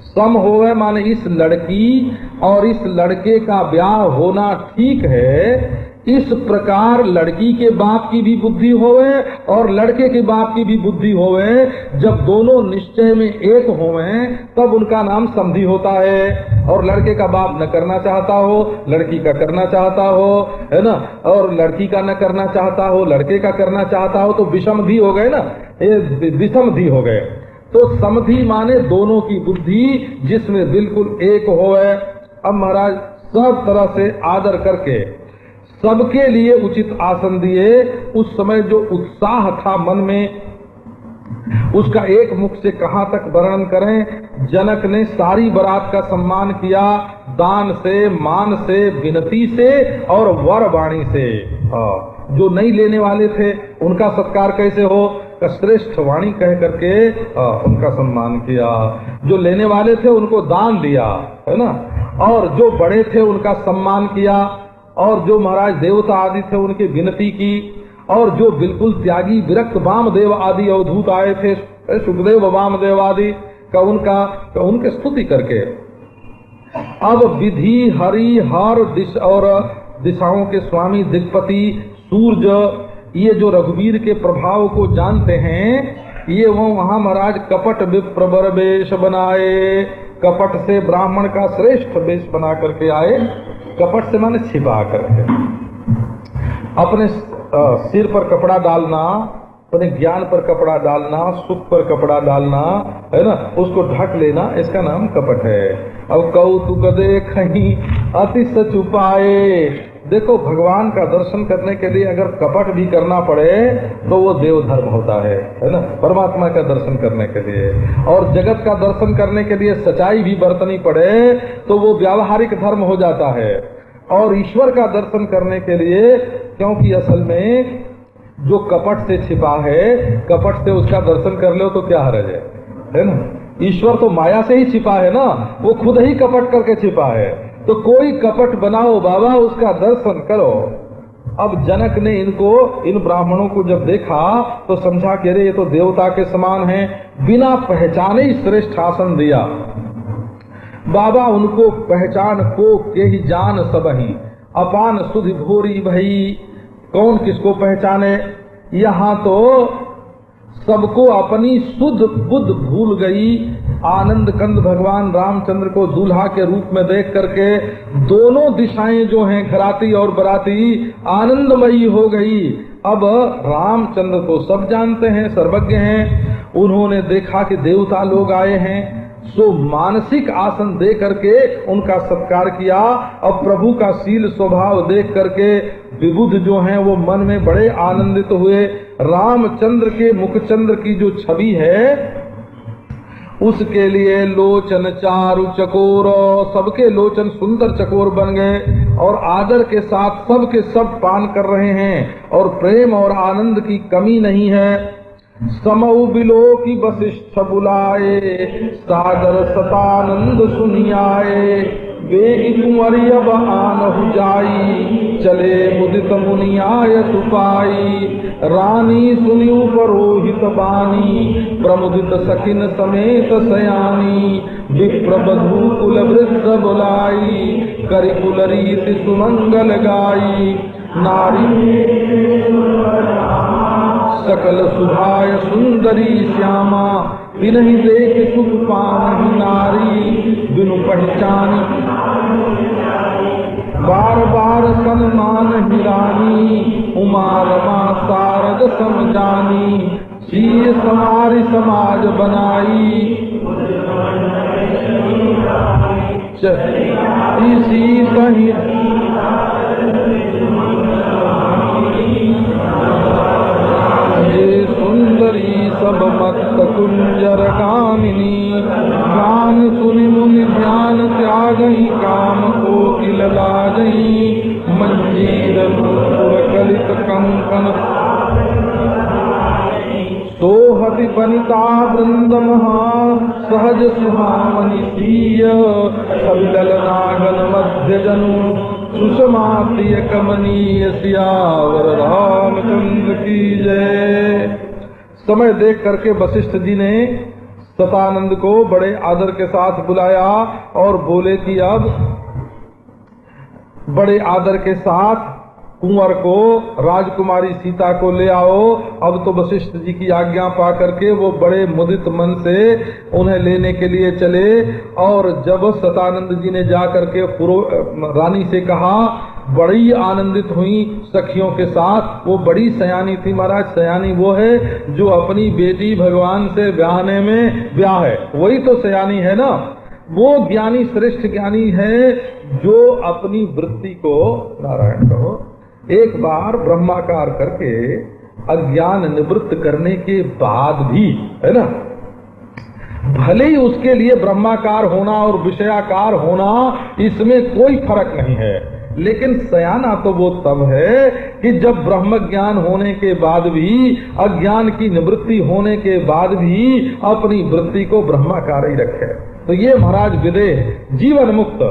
सम होवे माने इस लड़की और इस लड़के का ब्याह होना ठीक है, इस प्रकार लड़की के बाप की भी बुद्धि होवे और लड़के के बाप की भी बुद्धि होवे। जब दोनों निश्चय में एक होवे तब उनका नाम समधी होता है। और लड़के का बाप न करना चाहता हो, लड़की का करना चाहता हो, है ना, और लड़की का न करना चाहता हो, लड़के का करना चाहता हो, तो विषमधी हो गए ना, ये विषमधी हो गए। तो समधी माने दोनों की बुद्धि जिसमें बिल्कुल एक होवे। अब महाराज सब तरह से आदर करके सबके लिए उचित आसन दिए। उस समय जो उत्साह था मन में उसका एक मुख से कहां तक वर्णन करें। जनक ने सारी बारात का सम्मान किया, दान से, मान से, विनती से और वर वाणी से। जो नहीं लेने वाले थे उनका सत्कार कैसे हो, श्रेष्ठ वाणी कह करके उनका सम्मान किया। जो लेने वाले थे उनको दान दिया, है ना, और जो बड़े थे उनका सम्मान किया। और जो महाराज देवता आदि थे उनकी विनती की। और जो बिल्कुल त्यागी विरक्त वामदेव आदि अवधूत आए थे, सुखदेव वामदेव आदि का उनके स्तुति करके। अब विधि हरि हर दिश और दिशाओं के स्वामी दिक्पति सूर्य, ये जो रघुवीर के प्रभाव को जानते हैं, ये वो वहाँ महाराज कपट विप्रवर वेश बनाए। कपट से ब्राह्मण का श्रेष्ठ वेश बना करके आए। कपट से माने छिपा करके, अपने सिर पर कपड़ा डालना, अपने ज्ञान पर कपड़ा डालना, सुख पर कपड़ा डालना, है ना, उसको ढक लेना, इसका नाम कपट है। अब कौतुक देखहि अतिश छुपाए। देखो भगवान का दर्शन करने के लिए अगर कपट भी करना पड़े तो वो देव धर्म होता है ना, परमात्मा का दर्शन करने के लिए। और जगत का दर्शन करने के लिए सच्चाई भी बरतनी पड़े तो वो व्यावहारिक धर्म हो जाता है। और ईश्वर का दर्शन करने के लिए, क्योंकि असल में जो कपट से छिपा है, कपट से उसका दर्शन कर लो तो क्या हर्ज है ना। ईश्वर तो माया से ही छिपा है ना, वो खुद ही कपट करके छिपा है। तो कोई कपट बनाओ बाबा, उसका दर्शन करो। अब जनक ने इन ब्राह्मणों को जब देखा तो समझा कि अरे ये तो देवता के समान हैं, बिना पहचाने ही श्रेष्ठ आसन दिया। बाबा उनको पहचान को के ही जान सबही, अपान सुधि भोरी भई। कौन किसको पहचाने। यहाँ तो सबको अपनी शुद्ध बुद्ध भूल गई। आनंद कंद भगवान रामचंद्र को दूल्हा के रूप में देख करके दोनों दिशाएं जो हैं घराती और बराती आनंदमयी हो गई। अब रामचंद्र को सब जानते हैं, सर्वज्ञ हैं। उन्होंने देखा कि देवता लोग आए हैं, सो मानसिक आसन दे करके उनका सत्कार किया। अब प्रभु का शील स्वभाव देख करके विबुध जो हैं वो मन में बड़े आनंदित हुए। रामचंद्र के मुखचंद्र की जो छवि है उसके लिए लोचन चारु चकोर, सबके लोचन सुंदर चकोर बन गए और आदर के साथ सब के सब पान कर रहे हैं और प्रेम और आनंद की कमी नहीं है। समऊ बिलो की वशिष्ठ बुलाए, सागर सतानंद सुनियाए। बेगी कुंवरी अब आनहु जाई, चले मुदित मुनियाय सुपाई। रानी सुनियु परोहित बानी, प्रमुदित सखिन समेत सयानी। विप्र बधू कुल वृद्ध बुलाई, करि कुल रीति सुमंगल गाई। नारी सकल सुभाय सुंदरी श्यामा, बिनहि देख सुख पावहि नारी। बिनु पहचान बार बार सन्मान हिरानी, उमा रमा शारद समझानी। शीय समारी समाज बनाई, इसी कहीं सुंदरी सब मत कुंजर कामिनी। गान सुनि मुनि ध्यान त्यागई, काम को किल लाजई। मंजीर कलित कंकन सोहति बनिता वृंद महा, सहज सुहामणि सीय। सबिलल नागन मध्य जनु, सुषमा प्रिय कमनीय। सियावर रामचंद्र की जय। समय देख करके वशिष्ठ जी ने सतानंद को बड़े आदर के साथ बुलाया और बोले कि अब बड़े आदर के साथ कुंवर को, राजकुमारी सीता को ले आओ। अब तो वशिष्ठ जी की आज्ञा पा करके वो बड़े मुदित मन से उन्हें लेने के लिए चले। और जब सतानंद जी ने जा करके रानी से कहा, बड़ी आनंदित हुई सखियों के साथ। वो बड़ी सयानी थी महाराज। सयानी वो है जो अपनी बेटी भगवान से ब्याहने में ब्याह है, वही तो सयानी है ना। वो ज्ञानी श्रेष्ठ ज्ञानी है जो अपनी वृत्ति को, नारायण कहो, एक बार ब्रह्माकार करके अज्ञान निवृत्त करने के बाद भी, है ना, भले ही उसके लिए ब्रह्माकार होना और विषयाकार होना इसमें कोई फर्क नहीं है, लेकिन सयाना तो वो तब है कि जब ब्रह्म ज्ञान होने के बाद भी, अज्ञान की निवृत्ति होने के बाद भी अपनी वृत्ति को ब्रह्माकार ही रखे। तो ये महाराज विदेह जीवन मुक्त,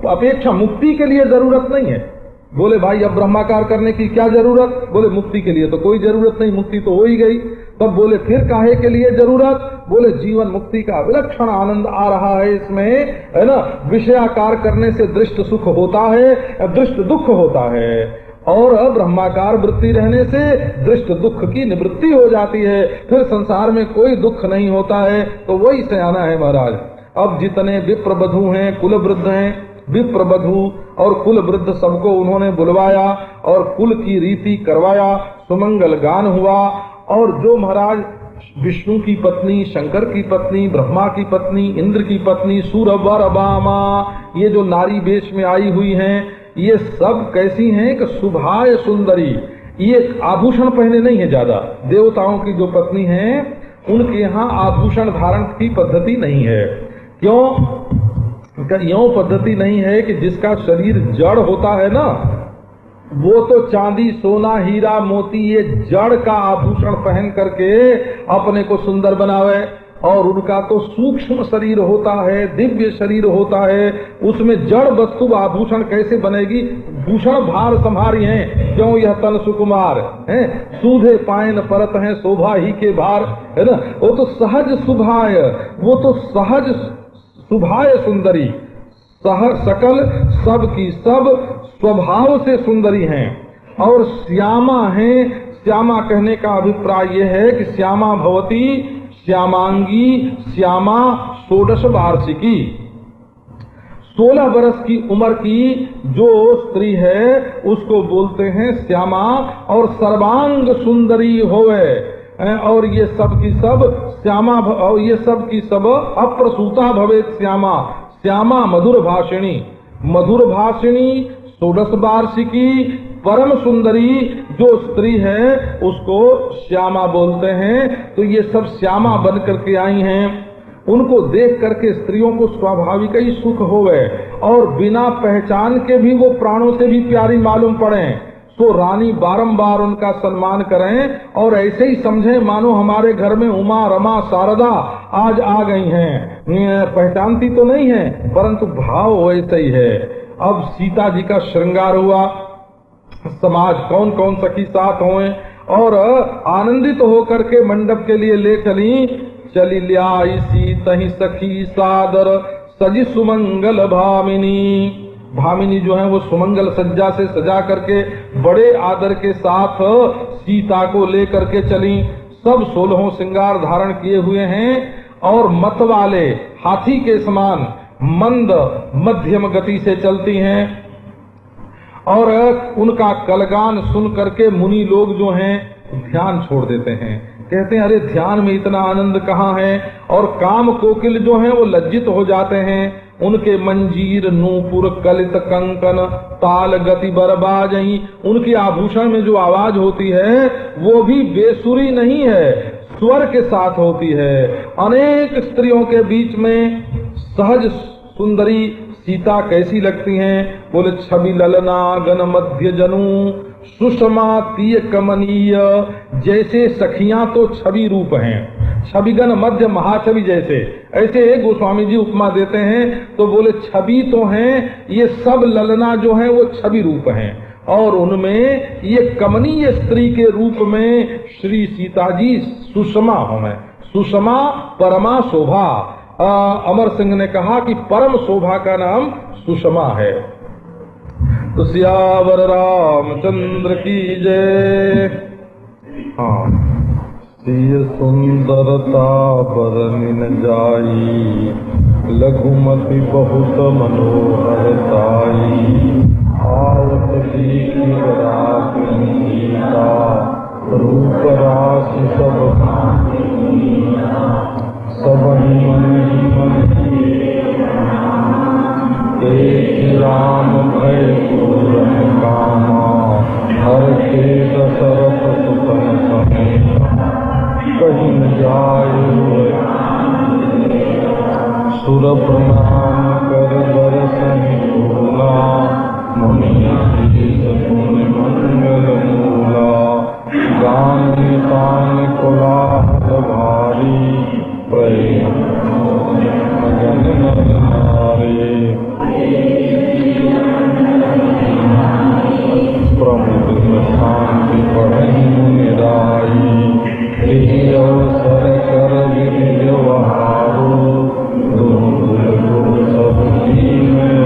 अपेक्षा मुक्ति के लिए जरूरत नहीं है। बोले भाई अब ब्रह्माकार करने की क्या जरूरत? बोले मुक्ति के लिए तो कोई जरूरत नहीं, मुक्ति तो हो ही गई। तब बोले फिर काहे के लिए जरूरत? बोले जीवन मुक्ति का विलक्षण आनंद आ रहा है इसमें, है ना। विषयाकार करने से दृष्ट सुख होता है, दृष्ट दुख होता है, और ब्रह्माकार वृत्ति रहने से दृष्ट दुख की निवृत्ति हो जाती है। फिर संसार में कोई दुख नहीं होता है। तो वही सयाना है महाराज। अब जितने विप्र बधू हैं, कुल वृद्ध हैं, विप्र बधू और कुल वृद्ध सबको उन्होंने बुलवाया और कुल की रीति करवाया, सुमंगल गान हुआ। और जो महाराज विष्णु की पत्नी, शंकर की पत्नी, ब्रह्मा की पत्नी, इंद्र की पत्नी, सूरवर बामा, ये जो नारी वेश में आई हुई हैं, ये सब कैसी हैं कि शुभाय सुंदरी। ये आभूषण पहने नहीं है ज्यादा। देवताओं की जो पत्नी हैं उनके यहाँ आभूषण धारण की पद्धति नहीं है। क्यों? यूं पद्धति नहीं है कि जिसका शरीर जड़ होता है ना, वो तो चांदी सोना हीरा मोती ये जड़ का आभूषण पहन करके अपने को सुंदर बनावे, और उनका तो सूक्ष्म शरीर होता है, दिव्य शरीर होता है, उसमें जड़ वस्तु आभूषण कैसे बनेगी? भूषण भार संभारी हैं, क्यों यह तन सुकुमार है, सूधे पायन परत है, शोभा ही के भार, है ना। वो तो सहज शुभाय, वो तो सहज शुभाय सुंदरी, सकल सब की सब स्वभाव से सुंदरी हैं, और श्यामा हैं, श्यामा कहने का अभिप्राय ये है कि श्यामा भवती श्यामांगी श्यामा 16 वार्षिकी, 16 वर्ष की उम्र की जो स्त्री है उसको बोलते हैं श्यामा। और सर्वांग सुंदरी होवे, और ये सब की सब श्यामा, और ये सब की सब अप्रसूता भवेत श्यामा। श्यामा मधुर भाषिणी, मधुर भाषिणी 16 वार्षिकी परम सुंदरी जो स्त्री है उसको श्यामा बोलते हैं। तो ये सब श्यामा बन करके आई हैं। उनको देख करके स्त्रियों को स्वाभाविक ही सुख होवे और बिना पहचान के भी वो प्राणों से भी प्यारी मालूम पड़े। तो रानी बारंबार उनका सम्मान करें और ऐसे ही समझें मानो हमारे घर में उमा रमा शारदा आज आ गई हैं। पहचानती तो नहीं है परंतु भाव वैसे ही है। अब सीता जी का श्रृंगार हुआ, समाज कौन कौन सखी साथ होए और आनंदित होकर के मंडप के लिए ले चली ल्याई सीतहि सखी सादर सजी सुमंगल भामिनी। भामिनी जो है वो सुमंगल सज्जा से सजा करके बड़े आदर के साथ सीता को लेकर के चली। सब 16 श्रृंगार धारण किए हुए हैं और मत वाले हाथी के समान मंद मध्यम गति से चलती हैं। और उनका कलगान सुन करके मुनि लोग जो हैं ध्यान छोड़ देते हैं, कहते हैं अरे ध्यान में इतना आनंद कहाँ है। और काम कोकिल जो हैं वो लज्जित हो जाते हैं। उनके मंजीर नूपुर कलित कंकन ताल गति बरबाजही, उनके आभूषण में जो आवाज होती है वो भी बेसुरी नहीं है, स्वर के साथ होती है। अनेक स्त्रियों के बीच में सहज सुंदरी सीता कैसी लगती हैं? बोले छवि ललना गण मध्य जनु सुषमा तीय कमनीय। जैसे सखियां तो छवि रूप हैं, छविगन मध्य महाछवि जैसे, ऐसे गोस्वामी जी उपमा देते हैं। तो बोले छवि तो हैं, ये सब ललना जो है वो छवि रूप हैं और उनमें ये कमनीय स्त्री के रूप में श्री सीता जी सुषमा हों। सुषमा परमा शोभा। अमर सिंह ने कहा कि परम शोभा का नाम सुषमा है। तो सियावर रामचंद्र की जय। हाँ, सिय सुंदरता बरनिन जाई लघुमति बहुत मनोहरताई। आवत सीता रूप राशि सब एक राम भय पूरन कामा हर के दशरथ सुतन समेत कहीं न जाए। सुर प्रणाम कर दर्शन भूला मुनि मंगल मूला। गान तान कोलाहल भारी प्रेम मगन नर नारी। प्रमुख शांति बढ़ी निराई अवसर कर विधि व्यवहारो। सब में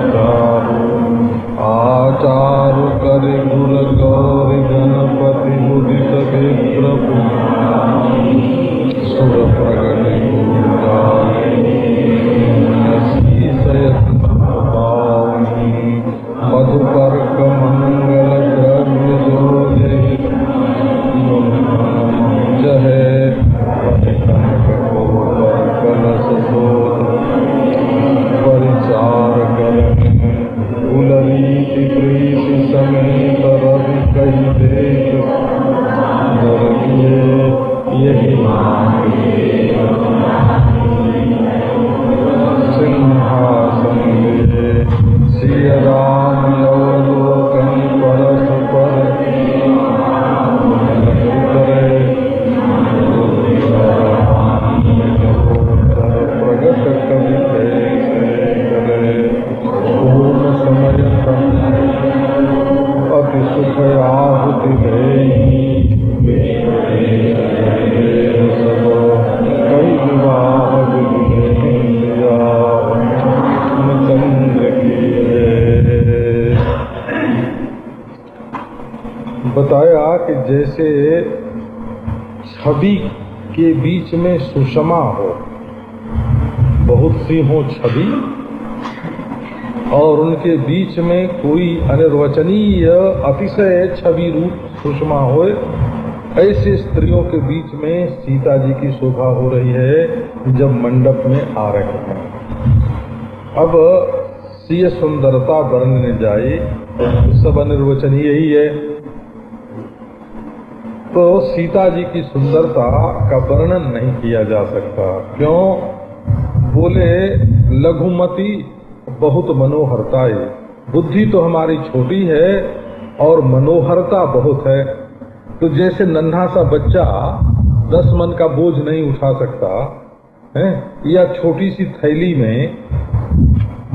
आचार कर गुर गौरी गणपति मुदित प्रभु सुर प्रगट मधुपर्क मंगल द्रव्य जो है कलश परिचार कर कुलरीति प्रीति समेत रवि कही देख यही सिंहासन सिय राम बताया कि जैसे छवि के बीच में सुषमा हो, बहुत सी हो छवि, और उनके बीच में कोई अनिर्वचनीय अतिशय छवि रूप सुषमा हो, ऐसे स्त्रियों के बीच में सीता जी की शोभा हो रही है जब मंडप में आ रहे हैं। अब सिय सुंदरता वर्णने जाए तो सब अनिर्वचनीय ही है। तो सीता जी की सुंदरता का वर्णन नहीं किया जा सकता। क्यों? बोले लघुमती बहुत मनोहरता है। बुद्धि तो हमारी छोटी है और मनोहरता बहुत है। तो जैसे नन्हा सा बच्चा 10 मन का बोझ नहीं उठा सकता है, या छोटी सी थैली में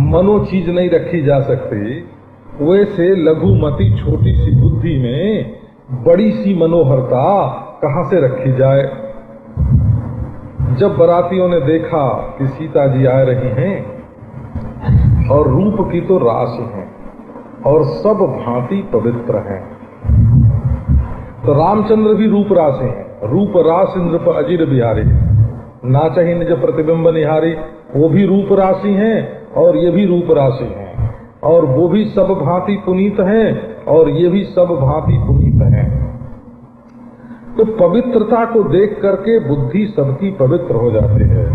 मनो चीज नहीं रखी जा सकती, वैसे लघुमती छोटी सी बुद्धि में बड़ी सी मनोहरता कहाँ से रखी जाए। जब बारातियों ने देखा कि सीता जी आ रही हैं और रूप की तो राशि है और सब भांति पवित्र हैं, तो रामचंद्र भी रूप राशि हैं। रूप रास इंद्र पर अजीर बिहारी, नाचहि निज प्रतिबिंब निहारी, वो भी रूप राशि हैं और ये भी रूप राशि हैं, और वो भी सब भांति पुनीत हैं और ये भी सब भांति पुनीत हैं। तो पवित्रता को देख करके बुद्धि सबकी पवित्र हो जाती है।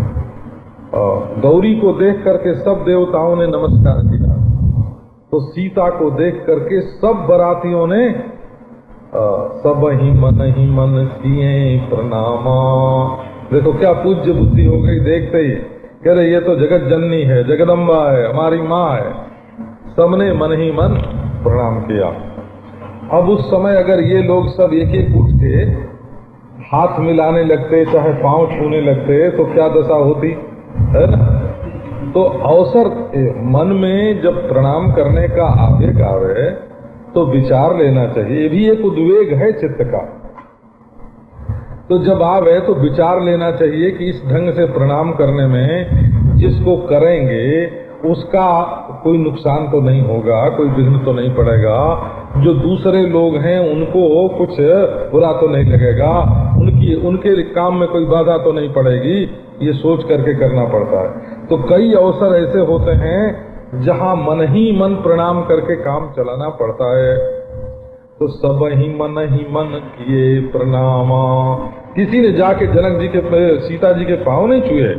गौरी को देख करके सब देवताओं ने नमस्कार किया, तो सीता को देख करके सब बारातियों ने सब ही मन किए प्रणामा। देखो क्या पूज्य बुद्धि हो गई देखते ही, कह रहे ये तो जगत जननी है, जगदम्बा है, हमारी माँ है। सबने मन ही मन प्रणाम किया। अब उस समय अगर ये लोग सब एक एक उठ के हाथ मिलाने लगते, चाहे पांव छूने लगते, तो क्या दशा होती है ना। तो अवसर मन में जब प्रणाम करने का आवेग आवे तो विचार लेना चाहिए। ये भी एक उद्वेग है चित्त का। तो जब आवे तो विचार लेना चाहिए कि इस ढंग से प्रणाम करने में जिसको करेंगे उसका कोई नुकसान तो नहीं होगा, कोई विघ्न तो नहीं पड़ेगा, जो दूसरे लोग हैं उनको कुछ बुरा तो नहीं लगेगा, उनके काम में कोई बाधा तो नहीं पड़ेगी, ये सोच करके करना पड़ता है। तो कई अवसर ऐसे होते हैं जहाँ मन ही मन प्रणाम करके काम चलाना पड़ता है। तो सब ही मन किए प्रणामा। किसी ने जाके जनक जी के सीता जी के पांव नहीं छुए,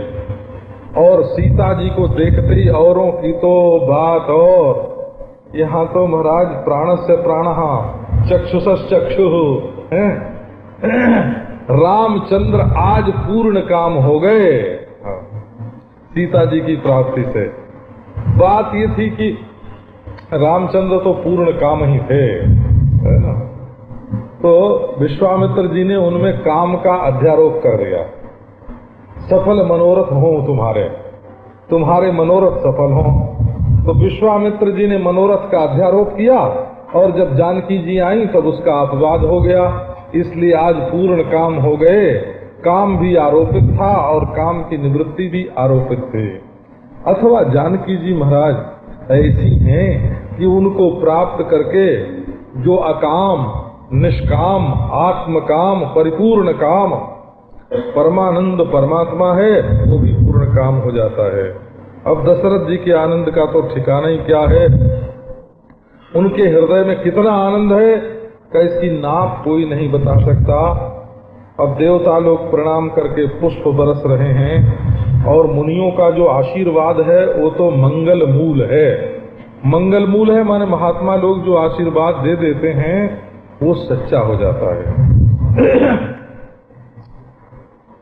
और सीता जी को देखते ही औरों की तो बात। और यहाँ तो महाराज प्राण से प्राण चक्षुष चक्षु है। रामचंद्र आज पूर्ण काम हो गए सीता जी की प्राप्ति से। बात ये थी कि रामचंद्र तो पूर्ण काम ही थे, है ना। तो विश्वामित्र जी ने उनमें काम का अध्यारोप कर दिया। सफल मनोरथ हो तुम्हारे मनोरथ सफल हो। तो विश्वामित्र जी ने मनोरथ का अध्यारोप किया, और जब जानकी जी आई तब उसका अपवाद हो गया। इसलिए आज पूर्ण काम हो गए। काम भी आरोपित था और काम की निवृत्ति भी आरोपित थी। अथवा जानकी जी महाराज ऐसी हैं कि उनको प्राप्त करके जो अकाम, निष्काम, आत्मकाम, परिपूर्ण काम परमानंद परमात्मा है, वो भी पूर्ण काम हो जाता है। अब दशरथ जी के आनंद का तो ठिकाना ही क्या है। उनके हृदय में कितना आनंद है कि इसकी नाप कोई नहीं बता सकता। अब देवता लोग प्रणाम करके पुष्प बरस रहे हैं, और मुनियों का जो आशीर्वाद है वो तो मंगल मूल है। मंगल मूल है माने महात्मा लोग जो आशीर्वाद दे देते हैं वो सच्चा हो जाता है।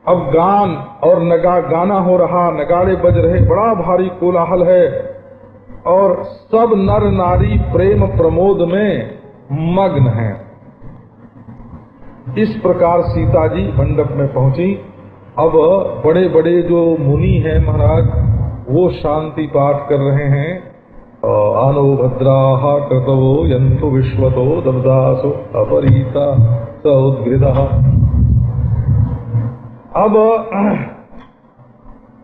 अब गान और गाना हो रहा, नगाड़े बज रहे, बड़ा भारी कोलाहल है, और सब नर नारी प्रेम प्रमोद में मग्न हैं। इस प्रकार सीता जी मंडप में पहुंची। अब बड़े बड़े जो मुनि हैं महाराज, वो शांति पाठ कर रहे हैं। आनो भद्राः कृतवो यन्तु विश्वतो दब्दासो अपरीता स उद्गृतः। अब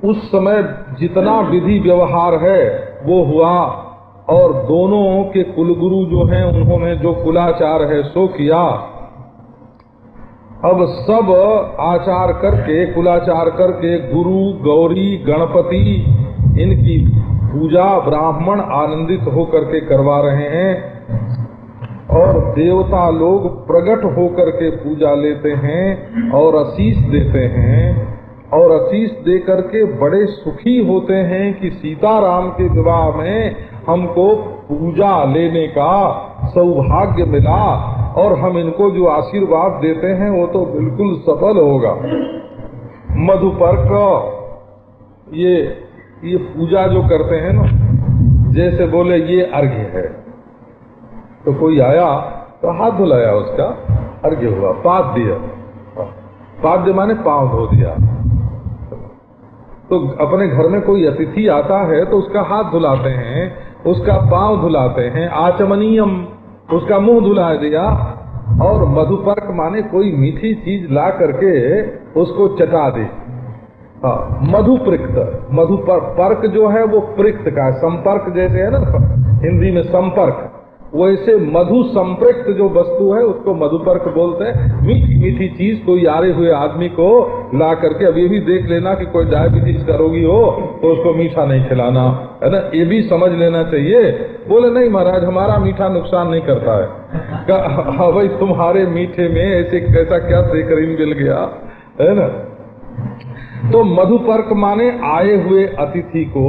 उस समय जितना विधि व्यवहार है वो हुआ, और दोनों के कुलगुरु जो हैं उन्होंने जो कुलाचार है सो किया। अब सब आचार करके कुलाचार करके गुरु गौरी गणपति इनकी पूजा ब्राह्मण आनंदित होकर के करवा रहे हैं और देवता लोग प्रकट होकर के पूजा लेते हैं और आशीष देते हैं और आशीष दे करके बड़े सुखी होते हैं कि सीताराम के विवाह में हमको पूजा लेने का सौभाग्य मिला और हम इनको जो आशीर्वाद देते हैं वो तो बिल्कुल सफल होगा। मधुपर्क ये पूजा जो करते हैं ना, जैसे बोले ये अर्घ्य है, तो कोई आया तो हाथ धुलाया, उसका अर्घ्य हुआ, पाद दिया, पाद माने पांव धो दिया। तो अपने घर में कोई अतिथि आता है तो उसका हाथ धुलाते हैं, उसका पांव धुलाते हैं, आचमनीयम उसका मुंह धुला दिया। और मधुपर्क माने कोई मीठी चीज ला करके उसको चटा दे। मधुपृक्त, मधुपर्क जो है वो पृक्त का संपर्क, जैसे है ना हिंदी में संपर्क, वैसे मधु संपृक्त जो वस्तु है उसको मधुपर्क बोलते हैं। मीठी मीठी चीज कोई आरे हुए आदमी को ला करके, अब ये भी देख लेना कि कोई डायबिटीज का रोगी हो तो उसको मीठा नहीं खिलाना, है ना, ये भी समझ लेना चाहिए। बोले नहीं महाराज हमारा मीठा नुकसान नहीं करता है। हाँ भाई, तुम्हारे मीठे में ऐसे कैसा क्या सेकरीन मिल गया, है ना। तो मधुपर्क माने आए हुए अतिथि को,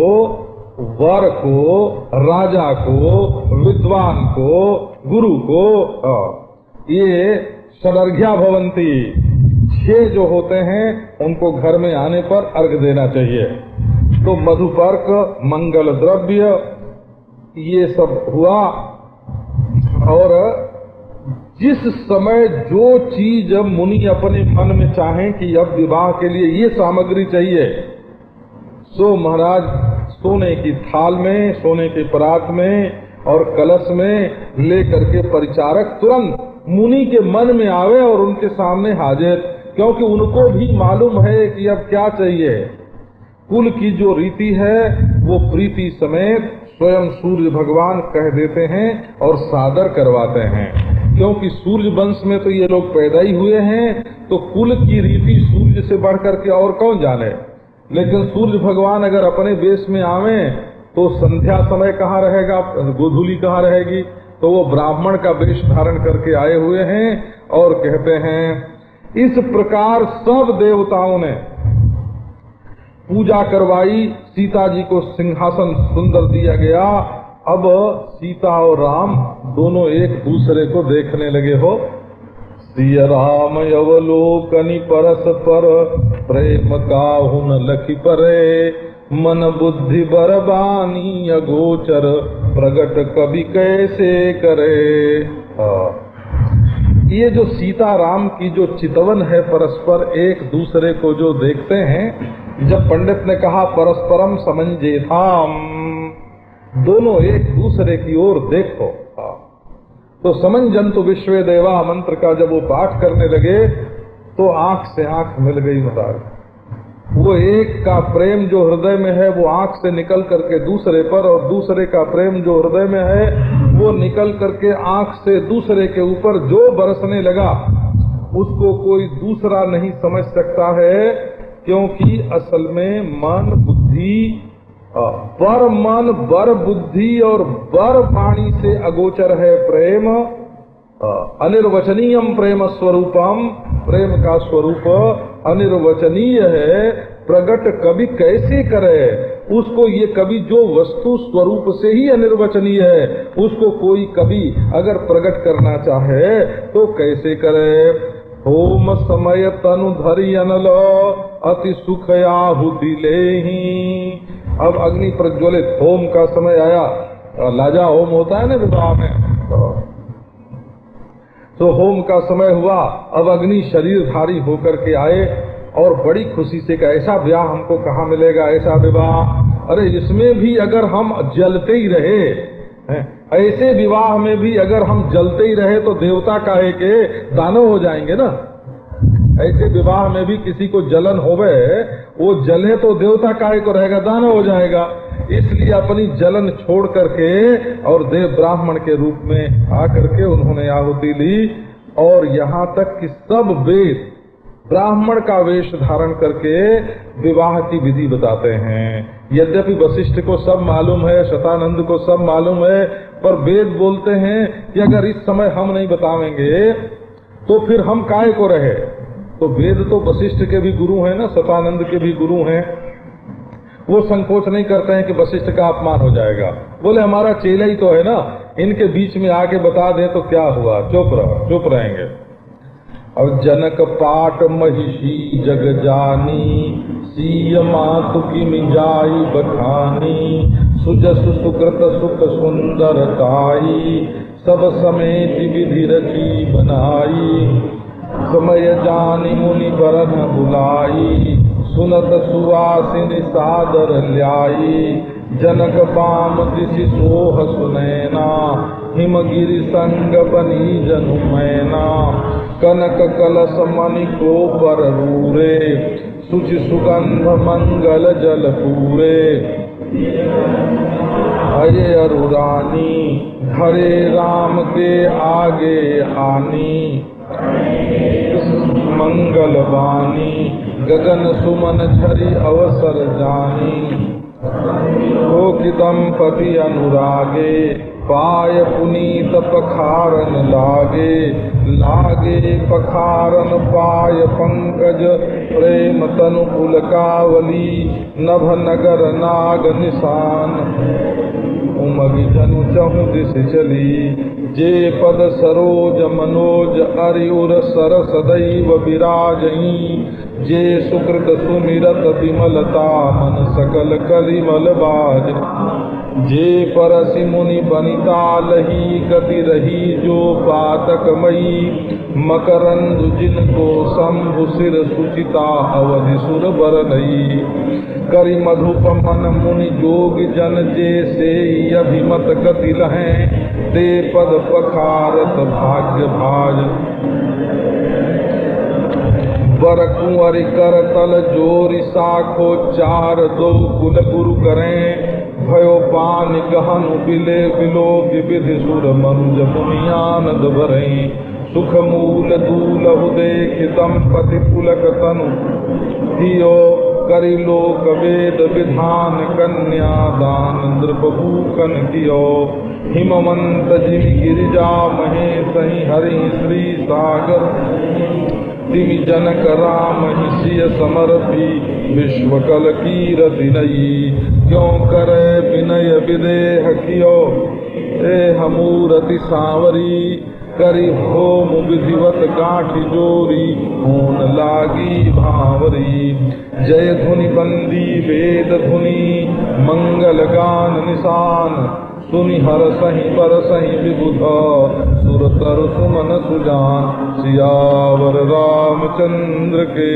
वर को, राजा को, विद्वान को, गुरु को, ये षडर्घ्या भवंती 6 जो होते हैं उनको घर में आने पर अर्घ देना चाहिए। तो मधुपर्क, मंगल द्रव्य, ये सब हुआ। और जिस समय जो चीज मुनि अपने मन में चाहें कि अब विवाह के लिए ये सामग्री चाहिए, सो महाराज सोने की थाल में, सोने के परात में और कलश में ले करके परिचारक तुरंत मुनि के मन में आवे और उनके सामने हाजिर, क्योंकि उनको भी मालूम है कि अब क्या चाहिए। कुल की जो रीति है वो प्रीति समेत स्वयं सूर्य भगवान कह देते हैं और सादर करवाते हैं, क्योंकि सूर्य वंश में तो ये लोग पैदा ही हुए हैं, तो कुल की रीति सूर्य से बढ़ करके और कौन जाने। लेकिन सूर्य भगवान अगर अपने देश में आवे तो संध्या समय कहाँ रहेगा, गोधूली कहाँ रहेगी, तो वो ब्राह्मण का वेश धारण करके आए हुए हैं और कहते हैं इस प्रकार सब देवताओं ने पूजा करवाई। सीता जी को सिंहासन सुंदर दिया गया। अब सीता और राम दोनों एक दूसरे को देखने लगे हो। सिया राम अवलोकनि परस्पर प्रेम काहुन लखि परे, मन बुद्धि बरबानी अगोचर प्रगट कवि कैसे करे। ये जो सीता राम की जो चितवन है, परस्पर एक दूसरे को जो देखते हैं, जब पंडित ने कहा परस्परम समंजेथाम, दोनों एक दूसरे की ओर देखो, तो समंजंतु विश्वे देवा मंत्र का जब वो पाठ करने लगे तो आंख से आंख मिल गई महाराज। वो एक का प्रेम जो हृदय में है वो आंख से निकल करके दूसरे पर, और दूसरे का प्रेम जो हृदय में है वो निकल करके आंख से दूसरे के ऊपर जो बरसने लगा, उसको कोई दूसरा नहीं समझ सकता है, क्योंकि असल में मन बुद्धि, बर मन बर बुद्धि और बर वाणी से अगोचर है प्रेम। अनिर्वचनीयम प्रेम स्वरूपम, प्रेम का स्वरूप अनिर्वचनीय है, प्रगट कवि कैसे करे। उसको ये कवि जो वस्तु स्वरूप से ही अनिर्वचनीय है, उसको कोई कवि अगर प्रकट करना चाहे तो कैसे करे। होम समय तनु धरि अनल अति सुख आहुति लेहि। अब अग्नि प्रज्वलित होम का समय आया, लाजा होम होता है ना विवाह में, तो होम का समय हुआ। अब अग्नि शरीरधारी होकर के आए और बड़ी खुशी से कहा ऐसा ब्याह हमको कहाँ मिलेगा, ऐसा विवाह। अरे इसमें भी अगर हम जलते ही रहे, ऐसे विवाह में भी अगर हम जलते ही रहे तो देवता काहे के दानव हो जाएंगे ना, ऐसे विवाह में भी किसी को जलन होवे, वो जले तो देवता काहे को रहेगा, दानव हो जाएगा। इसलिए अपनी जलन छोड़ करके और देव ब्राह्मण के रूप में आकर के उन्होंने आहुति ली। और यहाँ तक कि सब वेद ब्राह्मण का वेश धारण करके विवाह की विधि बताते हैं। यद्यपि वशिष्ठ को सब मालूम है, शतानंद को सब मालूम है, पर वेद बोलते हैं कि अगर इस समय हम नहीं बतावेंगे तो फिर हम काहे को रहे। तो वेद तो वशिष्ठ के भी गुरु हैं ना, शतानंद के भी गुरु हैं। वो संकोच नहीं करते हैं कि वशिष्ठ का अपमान हो जाएगा। बोले हमारा चेला ही तो है ना, इनके बीच में आके बता दे तो क्या हुआ, चुप रहेंगे। और जनक पाट महिषी जग जानी, सीय मातु की मिजाई बखानी, सुजस सुकृत सुख सुंदरताई, सब समेत विधि रची बनाई, समय जानी मुनि बरन बुलाई, सुनत सुवासिनी सादर ल्याई, जनक बाम दिशि सोह सुनैना, हिमगिरि संग बनी जनु मैना, कनक कलश मणि को पर रूरे, सुचि सुगंध मंगल जल पूरे, अये अरुरानी हरे राम के आगे आनी, मंगल वाणी गगन सुमन झरी अवसर जानी, हो कि दंपति अनुरागे, पाय पुनीत पखारन लागे, लागे पखारन पाय पंकज, प्रेम तनु पुलकावली, नभ नगर नाग निशान, उमगि जनु चहु दिश चली, जे पद सरोज मनोज अरिउर सरस दैव विराजई, जे सुकृत सुमिरत विमलता मन सकल कलिमल बाज, जे परसि मुनि बनिता लही गति रही, जो पातक मई मकरंद जिनको शंभु सिर सुचिता अवधि सुर बर नई, करि मधुप मन मुनि जोग जन जे से अभिमत गति लहें, ते पद पखारत भाग्य भाज, बर कुंवर कर तल जोरि साखो, चार दो कुल गुरु करें, भयो पान गहन बिले बिलो विविधि सुर मनुज मुनियानद भरें, सुख मूल दूलहु देख दंपति पुलक तनु धियो, करि लोक वेद विधान कन्या दान नृपभूषण कियो, हिमवंत जिमि गिरिजा महेशहि हरि श्री सागर, तिमि जनक राम हिसिय समर्पी, विश्व कल कीरति नई, क्यों करे विनय विदेह कियो, देह मूरति सांवरी, करि होम विधिवत गांठी जोरी, होन लागी भावरी, जय धुनि बंदी वेद धुनि, मंगल गान निशान, सुनि हर सही पर सही विबुध, सुर तरु सुमन सुजान, सियावर रामचंद्र के।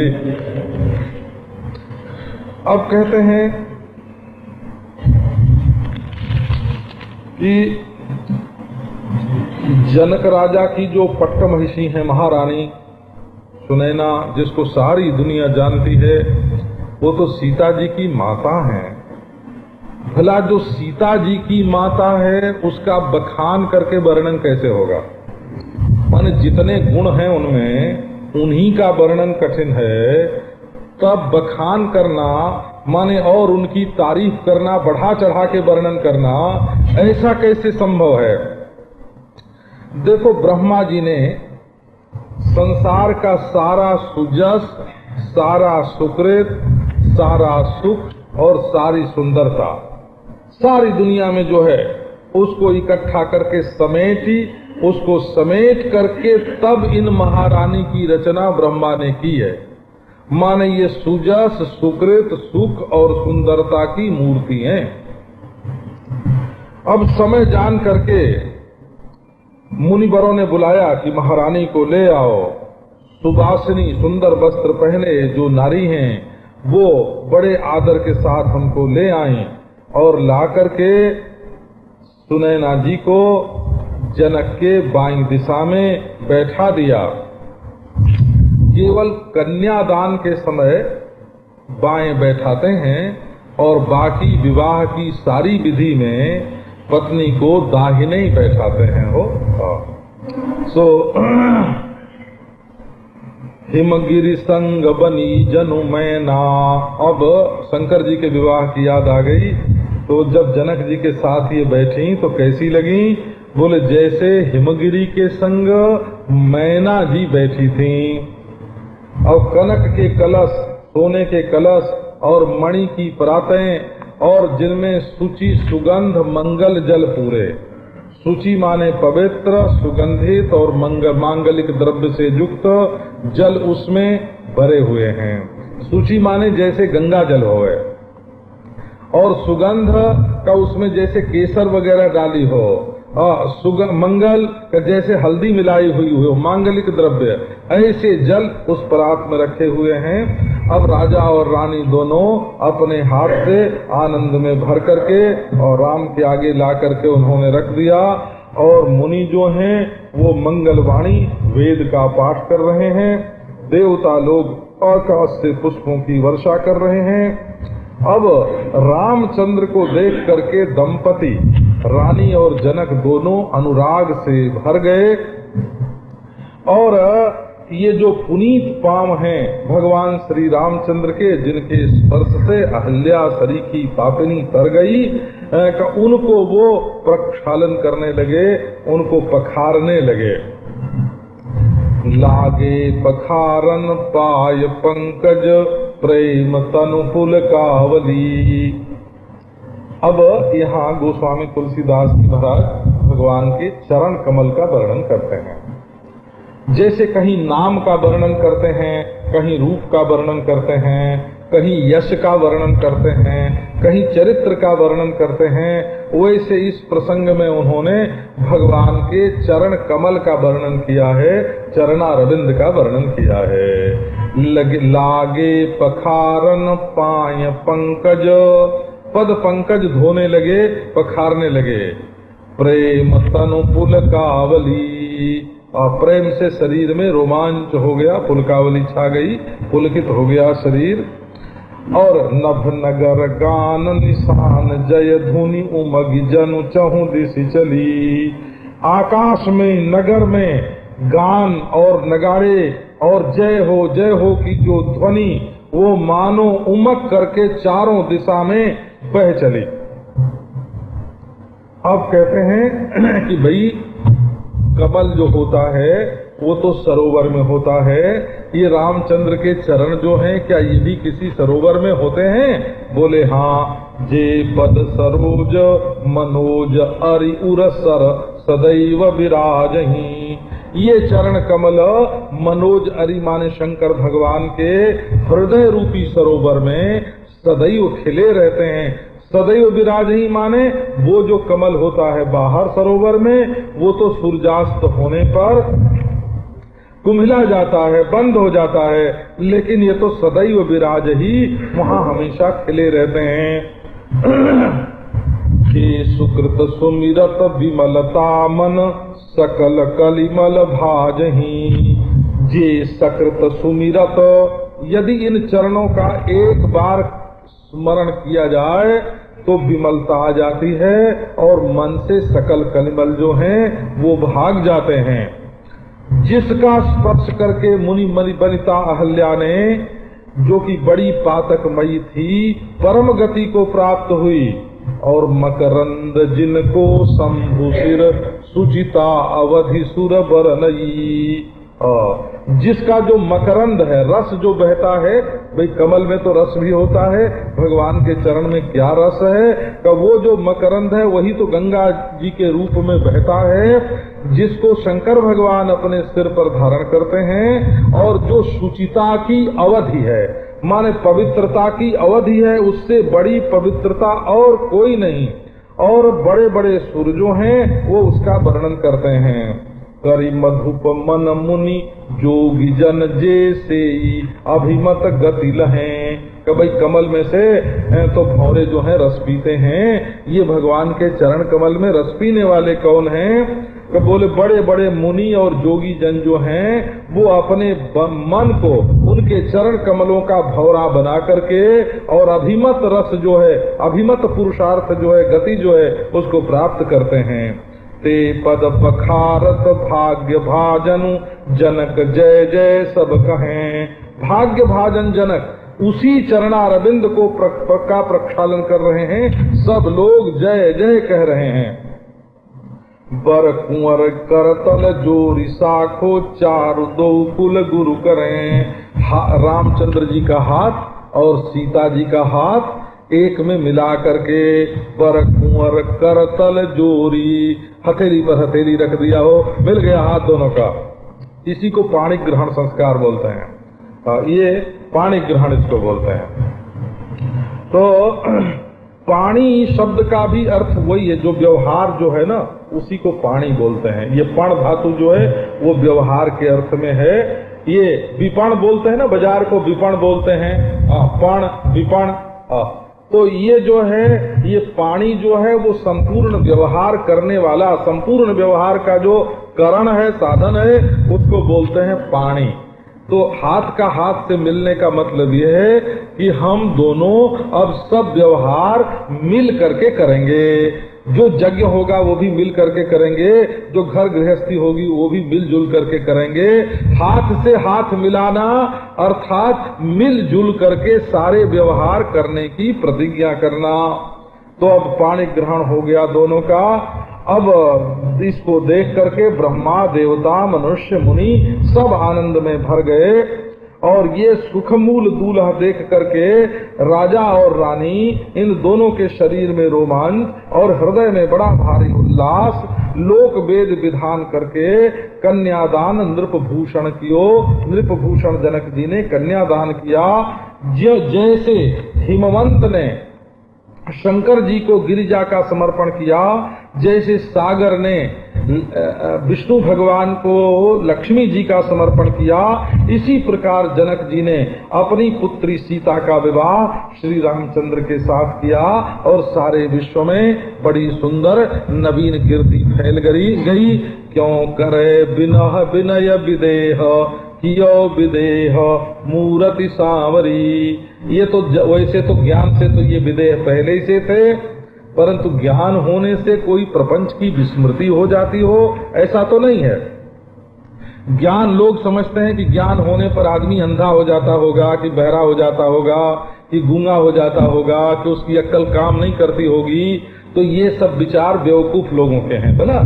अब कहते हैं कि जनक राजा की जो पट्ट महिषी है महारानी सुनैना, जिसको सारी दुनिया जानती है, वो तो सीता जी की माता है। भला जो सीता जी की माता है उसका बखान करके वर्णन कैसे होगा? माने जितने गुण हैं उनमें उन्हीं का वर्णन कठिन है, तब बखान करना माने और उनकी तारीफ करना, बढ़ा चढ़ा के वर्णन करना, ऐसा कैसे संभव है? देखो, ब्रह्मा जी ने संसार का सारा सुजस, सारा सुकृत, सारा सुख और सारी सुंदरता सारी दुनिया में जो है उसको इकट्ठा करके समेटी, उसको समेट करके तब इन महारानी की रचना ब्रह्मा ने की है। माने ये सुजस, सुकृत, सुख और सुंदरता की मूर्ति हैं। अब समय जान करके मुनिवरों ने बुलाया कि महारानी को ले आओ। सुवासिनी सुंदर वस्त्र पहने जो नारी हैं वो बड़े आदर के साथ हमको ले आई और ला करके सुनैना जी को जनक के बाईं दिशा में बैठा दिया। केवल कन्यादान के समय बाएं बैठाते हैं और बाकी विवाह की सारी विधि में पत्नी को दाहिने ही बैठाते हैं हो। सो हिमगिरि संग बनी जनु मैना। अब शंकर जी के विवाह की याद आ गई, तो जब जनक जी के साथ ये बैठी तो कैसी लगी? बोले जैसे हिमगिरी के संग मैना जी बैठी थी। और कनक के कलश, सोने के कलश और मणि की परातें और जिनमें सूची सुगंध मंगल जल पूरे। सूची माने पवित्र, सुगंधित और मांगलिक द्रव्य से युक्त जल उसमें भरे हुए हैं। सूची माने जैसे गंगा जल होए, और सुगंध का उसमें जैसे केसर वगैरह डाली हो, मंगल का जैसे हल्दी मिलाई हुई हो, मांगलिक द्रव्य, ऐसे जल उस परात में रखे हुए हैं। अब राजा और रानी दोनों अपने हाथ से आनंद में भर करके और राम के आगे ला करके उन्होंने रख दिया। और मुनि जो हैं वो मंगलवाणी वेद का पाठ कर रहे हैं। देवता लोग आकाश से पुष्पों की वर्षा कर रहे हैं। अब रामचंद्र को देख करके दंपति रानी और जनक दोनों अनुराग से भर गए। और ये जो पुनीत पांव हैं भगवान श्री रामचंद्र के, जिनके स्पर्श से अहल्या सरीखी पापिनी तर गई, उनको वो प्रक्षालन करने लगे, उनको पखारने लगे। लागे पखारन पाय पंकज प्रेम तनु पुलकावली। अब यहाँ गोस्वामी तुलसीदास जी महाराज भगवान के चरण कमल का वर्णन करते हैं। जैसे कहीं नाम का वर्णन करते हैं, कहीं रूप का वर्णन करते हैं, कहीं यश का वर्णन करते हैं, कहीं चरित्र का वर्णन करते हैं, वैसे इस प्रसंग में उन्होंने भगवान के चरण कमल का वर्णन किया है, चरणारविंद का वर्णन किया है। लागे पखारन पाय पंकज, पद पंकज धोने लगे, पखारने लगे। प्रेम तनु पुलकावली, और प्रेम से शरीर में रोमांच हो गया, पुलकावली छा गई, पुलकित हो गया शरीर। और नभ नगर गान निशान जय धुनि उमग जनु चहु दिशि चली। आकाश में, नगर में गान और नगाड़े और जय हो की जो ध्वनि वो मानो उमक करके चारों दिशा में बह चली। अब कहते हैं कि भाई कमल जो होता है वो तो सरोवर में होता है, ये रामचंद्र के चरण जो हैं क्या ये भी किसी सरोवर में होते हैं? बोले हाँ। जे पद सरोज मनोज अरि उरसर सदैव विराजहीं। ये चरण कमल मनोज अरि माने शंकर भगवान के हृदय रूपी सरोवर में सदैव खिले रहते हैं। सदैव विराजहीं माने वो जो कमल होता है बाहर सरोवर में, वो तो सूर्यास्त होने पर कुम्हिला जाता है, बंद हो जाता है, लेकिन ये तो सदैव विराज ही वहाँ हमेशा खिले रहते हैं। ये सुकृत सुमिरत विमलता मन सकल कलिमल भाजही। जे सकृत सुमिरत, यदि इन चरणों का एक बार स्मरण किया जाए तो विमलता आ जाती है और मन से सकल कलिमल जो हैं वो भाग जाते हैं। जिसका स्पर्श करके मुनि बनिता अहल्या ने, जो कि बड़ी पातकमयी थी, परम गति को प्राप्त हुई। और मकरंद जिनको शंभु सिर सुचिता अवधि सुर बरनई। जिसका जो मकरंद है, रस जो बहता है, भाई कमल में तो रस भी होता है, भगवान के चरण में क्या रस है? का वो जो मकरंद है वही तो गंगा जी के रूप में बहता है, जिसको शंकर भगवान अपने सिर पर धारण करते हैं। और जो शुचिता की अवधि है, माने पवित्रता की अवधि है, उससे बड़ी पवित्रता और कोई नहीं। और बड़े बड़े सुर जो हैं वो उसका वर्णन करते हैं। करी मधुप मन मुनि जोगी जन जैसे अभिमत गति लहें। भाई कमल में से तो भौरे जो हैं रस पीते हैं, ये भगवान के चरण कमल में रस पीने वाले कौन हैं? कि बोले बड़े बड़े मुनि और जोगी जन जो हैं वो अपने मन को उनके चरण कमलों का भौरा बना करके और अभिमत रस जो है, अभिमत पुरुषार्थ जो है, गति जो है, उसको प्राप्त करते हैं। ते पद पखारत भाग्य भाजन जनक जय जय सब कहें। भाग्य भाजन जनक उसी चरणारविंद को का प्रक्षालन कर रहे हैं, सब लोग जय जय कह रहे हैं। बर कुंवर करतल जोरी साखो चारु दो कुल गुरु करें। रामचंद्र जी का हाथ और सीता जी का हाथ एक में मिला करके बर कुंवर करतल जोरी, हथेली पर हथेली रख दिया हो, मिल गया हाथ दोनों का। इसी को पाणी ग्रहण संस्कार बोलते हैं। ये पाणी ग्रहण इसको बोलते हैं। तो पाणी शब्द का भी अर्थ वही है, जो व्यवहार जो है ना उसी को पाणी बोलते हैं। ये पण धातु जो है वो व्यवहार के अर्थ में है। ये विपण बोलते हैं ना, बाजार को विपण बोलते हैं, पण विपण। तो ये जो है, ये पाणी जो है वो संपूर्ण व्यवहार करने वाला, संपूर्ण व्यवहार का जो करण है, साधन है, उसको बोलते हैं पाणी। तो हाथ का हाथ से मिलने का मतलब ये है कि हम दोनों अब सब व्यवहार मिल करके करेंगे। जो यज्ञ होगा वो भी मिल करके करेंगे, जो घर गृहस्थी होगी वो भी मिलजुल करके करेंगे। हाथ से हाथ मिलाना अर्थात मिलजुल करके सारे व्यवहार करने की प्रतिज्ञा करना। तो अब पाणी ग्रहण हो गया दोनों का। अब इसको देख करके ब्रह्मा, देवता, मनुष्य, मुनि सब आनंद में भर गए। और ये सुखमूल दूल्हा देख करके राजा और रानी इन दोनों के शरीर में रोमांच और हृदय में बड़ा भारी उल्लास, लोक वेद विधान करके कन्यादान नृपभूषण कियो। नृपभूषण जनक जी ने कन्यादान किया। जैसे हिमवंत ने शंकर जी को गिरिजा का समर्पण किया, जैसे सागर ने विष्णु भगवान को लक्ष्मी जी का समर्पण किया, इसी प्रकार जनक जी ने अपनी पुत्री सीता का विवाह श्री रामचंद्र के साथ किया। और सारे विश्व में बड़ी सुंदर नवीन कीर्ति फैल गई। क्यों करे बिनह विनय विदेह कियो विदेह मूरति सांवरी। ये तो वैसे तो ज्ञान से तो ये विदेह पहले ही से थे, परंतु ज्ञान होने से कोई प्रपंच की विस्मृति हो जाती हो, ऐसा तो नहीं है। ज्ञान लोग समझते हैं कि ज्ञान होने पर आदमी अंधा हो जाता होगा, कि बहरा हो जाता होगा, कि गूंगा हो जाता होगा, कि उसकी अक्ल काम नहीं करती होगी। तो ये सब विचार बेवकूफ लोगों के हैं, है ना,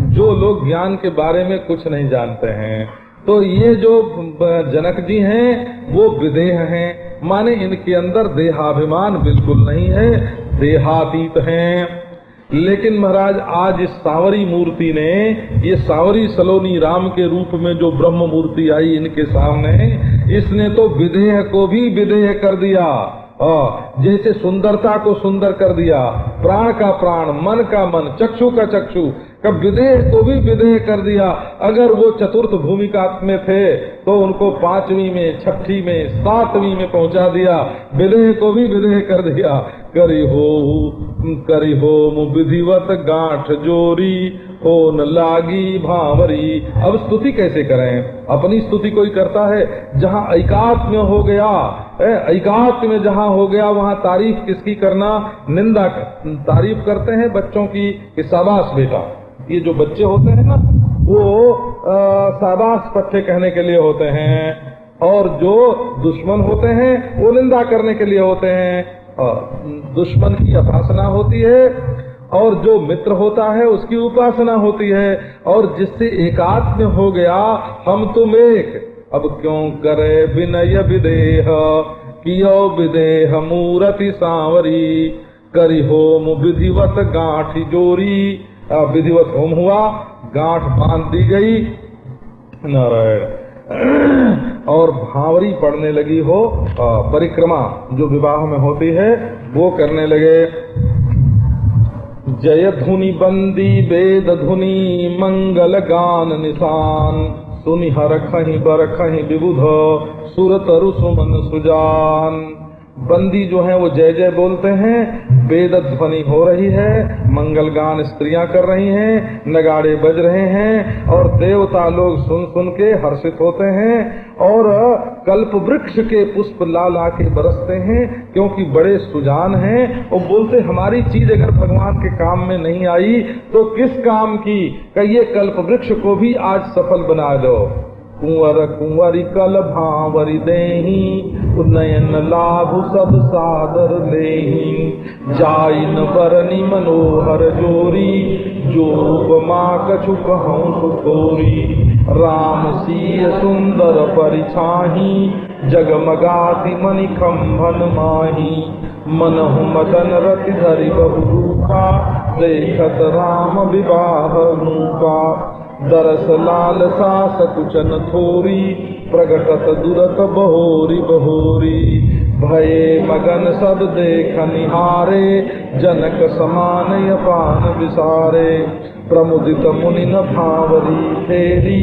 जो लोग ज्ञान के बारे में कुछ नहीं जानते हैं। तो ये जो जनक जी हैं वो विदेह हैं, माने इनके अंदर देहाभिमान बिल्कुल नहीं है, देहातीत हैं। लेकिन महाराज आज इस सांवरी मूर्ति ने, ये सांवरी सलोनी राम के रूप में जो ब्रह्म मूर्ति आई इनके सामने, इसने तो विदेह को भी विदेह कर दिया। जैसे सुंदरता को सुंदर कर दिया, प्राण का प्राण, मन का मन, चक्षु का चक्षु, कब विदेह को भी विदेह कर दिया। अगर वो चतुर्थ भूमिका में थे तो उनको 5वीं में, 6ठी में, 7वीं में पहुंचा दिया, विदेह को भी विदेह कर दिया। करी हो विधिवत गांठ जोरी, हो न लागी भावरी। अब स्तुति कैसे करें? अपनी स्तुति कोई करता है? जहाँ ऐकात्म्य हो गया, ऐकात्म्य में जहाँ हो गया वहाँ तारीफ किसकी करना? निंदा। तारीफ करते हैं बच्चों की कि शाबाश बेटा। ये जो बच्चे होते हैं ना वो शाबाश पट्टे कहने के लिए होते हैं, और जो दुश्मन होते हैं वो निंदा करने के लिए होते हैं। दुश्मन की उपासना होती है और जो मित्र होता है उसकी उपासना होती है। और जिससे एकात्म हो गया हम तुम एक, अब क्यों करे विनय विदेह कियो विदेह मूरति सांवरी। करी होम विधिवत गांठ जोरी, विधिवत होम हुआ, गांठ बांध दी गई, नारायण, और भावरी पड़ने लगी हो, परिक्रमा जो विवाह में होती है वो करने लगे। जय धुनि बंदी वेद धुनि मंगल गान निशान, सुनि हर खहि बर खहि विबुध सुर तरु सुमन सुजान। बंदी जो है वो जय जय बोलते हैं, वेद ध्वनि हो रही है, मंगल गान स्त्रियां कर रही हैं, नगाड़े बज रहे हैं और देवता लोग सुन सुन के हर्षित होते हैं और कल्प वृक्ष के पुष्प ला ला के बरसते हैं, क्योंकि बड़े सुजान हैं। और बोलते हमारी चीज अगर भगवान के काम में नहीं आई तो किस काम की, कहिए कल्प वृक्ष को भी आज सफल बना दो। कुंवर कुंवरी कल भांवरी देही, उन्नयन लाभ सब सादर लेही, जाइन बरनी मनोहर जोरी, जो उपमा कछु कहूँ सुतोरी, राम सीय सुंदर परिछाही, जगमगाति मणि खंभन माही, मनहु मदन रति धरि बहु रूपा, देखत राम विवाह रूपा, दरस लाल सा सकुचन थोरी, प्रगटत दुरत बहोरी बहोरी, भये मगन सब देख निहारे, जनक समान अपान विसारे, प्रमुदित मुनि न भावरी फेरी,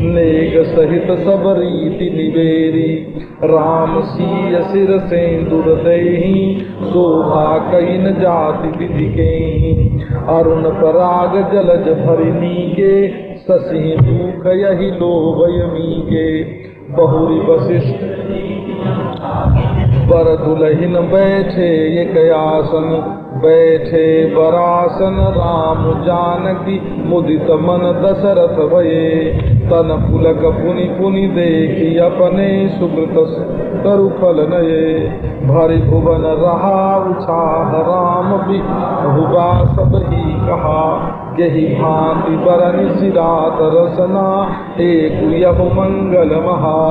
नेग सहित सब रीति निवेरी, राम सीय सिर सेंदुर देही, शोभा कई न जाति विधि केहि, अरुण पराग जलज भरिनी के, शशि दुख यही लोभयमी के, बहुरी वशिष्ठ बर दुलहिन बैठे एक आसन, बैठे बरासन राम जानकी, मुदित मन दशरथ भये, तन पुलक पुनि पुनि देखी अपने, सुकृत तरु फल नये, भरि भुवन रहा उछाह राम बिहुबा सब ही कहा, यही भांति बरन सिरात रसना, एक यह मंगल महा,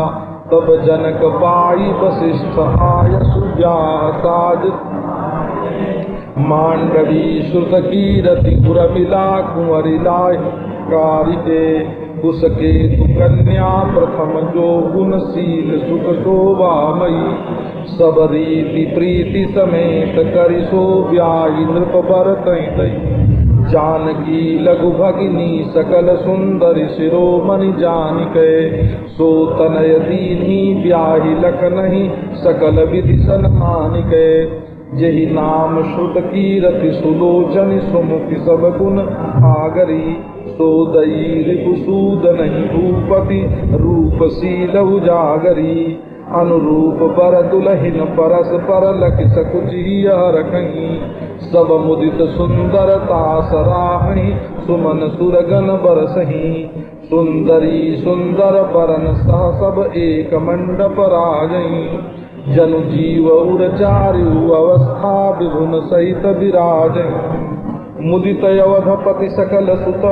तब जनक पाई वशिष्ठ आय सुव्याह साज, मांडवी श्रुत कीरति पुर मिला, कुंवरी लाय कारिके, कुसके कन्या प्रथम जो गुणशील सुख शोभामयी, सब रीति प्रीति समेत करि सो ब्याही नृप बरतई दई, जानकी लघु भगिनी सकल सुंदरी शिरोमणि जानिके, सो तनय दीन्ही ब्याही लख नहीं सकल विधि सन्मानिके, जही नाम श्रुत कीरति सुलोचन सुमुखि सब गुण आगरी, सो दई रिपुसूद नहीं भूपति रूपशील उजागरी, अनुरूप बर दुलहिन परस पर लखि सकुचि रखी, सब मुदित सुंदरता सराहनी, सुमन सुरगन बरसही, सुंदरी सुंदर बरन सह सब एक मंडप राजई, जनु जीव उर चारु अवस्था विभुन सहित विराजई, मुदित अवधपति सकल सुत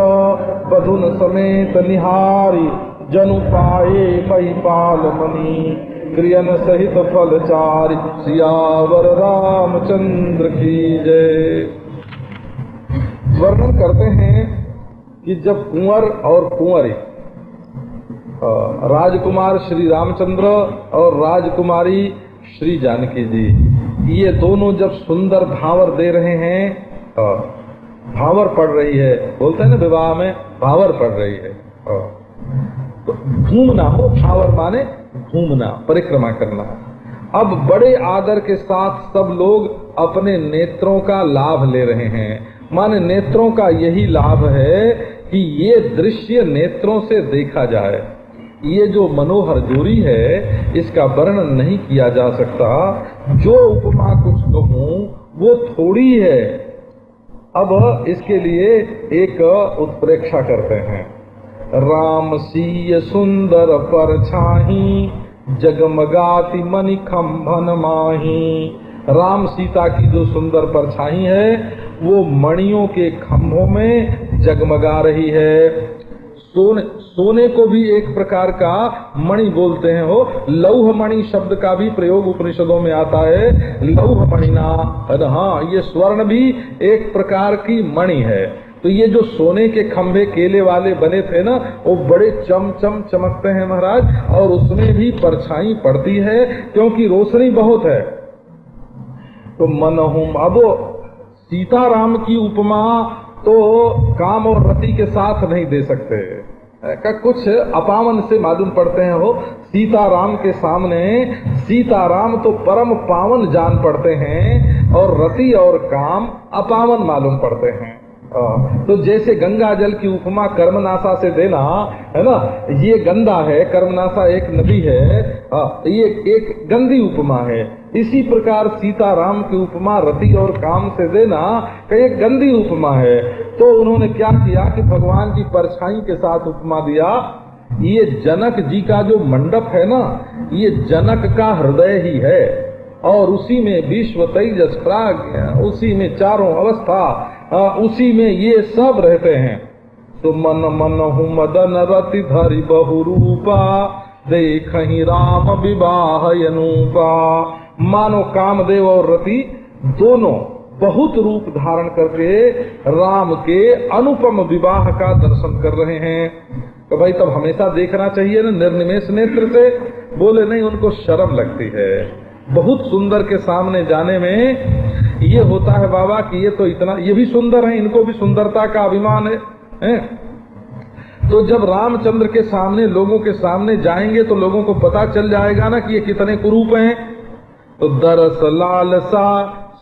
बधुन समेत निहारी, जनु पाए महिपाल मणि, क्रियन सहित फल चारि, सियावर रामचंद्र की जय। वर्णन करते हैं कि जब कुंवर और कुंवरी, राजकुमार श्री रामचंद्र और राजकुमारी श्री जानकी जी, ये दोनों जब सुंदर भावर दे रहे हैं, भावर पड़ रही है, बोलते हैं ना विवाह में भावर पड़ रही है, तो घूमना हो, भावर माने घूमना, परिक्रमा करना। अब बड़े आदर के साथ सब लोग अपने नेत्रों का लाभ ले रहे हैं, माने नेत्रों का यही लाभ है कि ये दृश्य नेत्रों से देखा जाए। ये जो मनोहर जोरी है इसका वर्णन नहीं किया जा सकता, जो उपमा कुछ कहूँ वो थोड़ी है। अब इसके लिए एक उत्प्रेक्षा करते हैं। राम सीय सुंदर परछाही, जगमगाति मणि खंभन माही। राम सीता की जो सुंदर परछाई है वो मणियों के खंभों में जगमगा रही है। सोने को भी एक प्रकार का मणि बोलते हैं। हो लौह मणि शब्द का भी प्रयोग उपनिषदों में आता है। लौह मणिना, हाँ, ये स्वर्ण भी एक प्रकार की मणि है। तो ये जो सोने के खंभे केले वाले बने थे ना, वो बड़े चमचम चमकते हैं महाराज, और उसमें भी परछाई पड़ती है क्योंकि रोशनी बहुत है। तो मनहुम, अब सीताराम की उपमा तो काम और रति के साथ नहीं दे सकते का कुछ अपावन से मालूम पड़ते हैं। हो सीताराम के सामने सीताराम तो परम पावन जान पड़ते हैं और रति और काम अपावन मालूम पड़ते हैं। तो जैसे गंगा जल की उपमा कर्मनाशा से देना है ना, ये गंदा है, कर्मनाशा एक नदी है, ये एक गंदी उपमा है। इसी प्रकार सीताराम की उपमा रति और काम से देना एक गंदी उपमा है। तो उन्होंने क्या किया कि भगवान की परछाई के साथ उपमा दिया। ये जनक जी का जो मंडप है ना, ये जनक का हृदय ही है और उसी में विश्व तेजस प्राज्ञ, उसी में चारों अवस्था, उसी में ये सब रहते हैं। तो मन मन हूँ मदन रति धरि बहुरूपा, देखहि राम विवाह अनूपा। मानो कामदेव और रति दोनों बहुत रूप धारण करके राम के अनुपम विवाह का दर्शन कर रहे हैं। तो भाई तब हमेशा देखना चाहिए ना निर्निमेष नेत्र से। बोले नहीं, उनको शर्म लगती है। बहुत सुंदर के सामने जाने में ये होता है बाबा कि ये तो इतना, ये भी सुंदर है, इनको भी सुंदरता का अभिमान है? तो जब रामचंद्र के सामने, लोगों के सामने जाएंगे तो लोगों को पता चल जाएगा ना कि ये कितने कुरूप हैं। तो दरस लालसा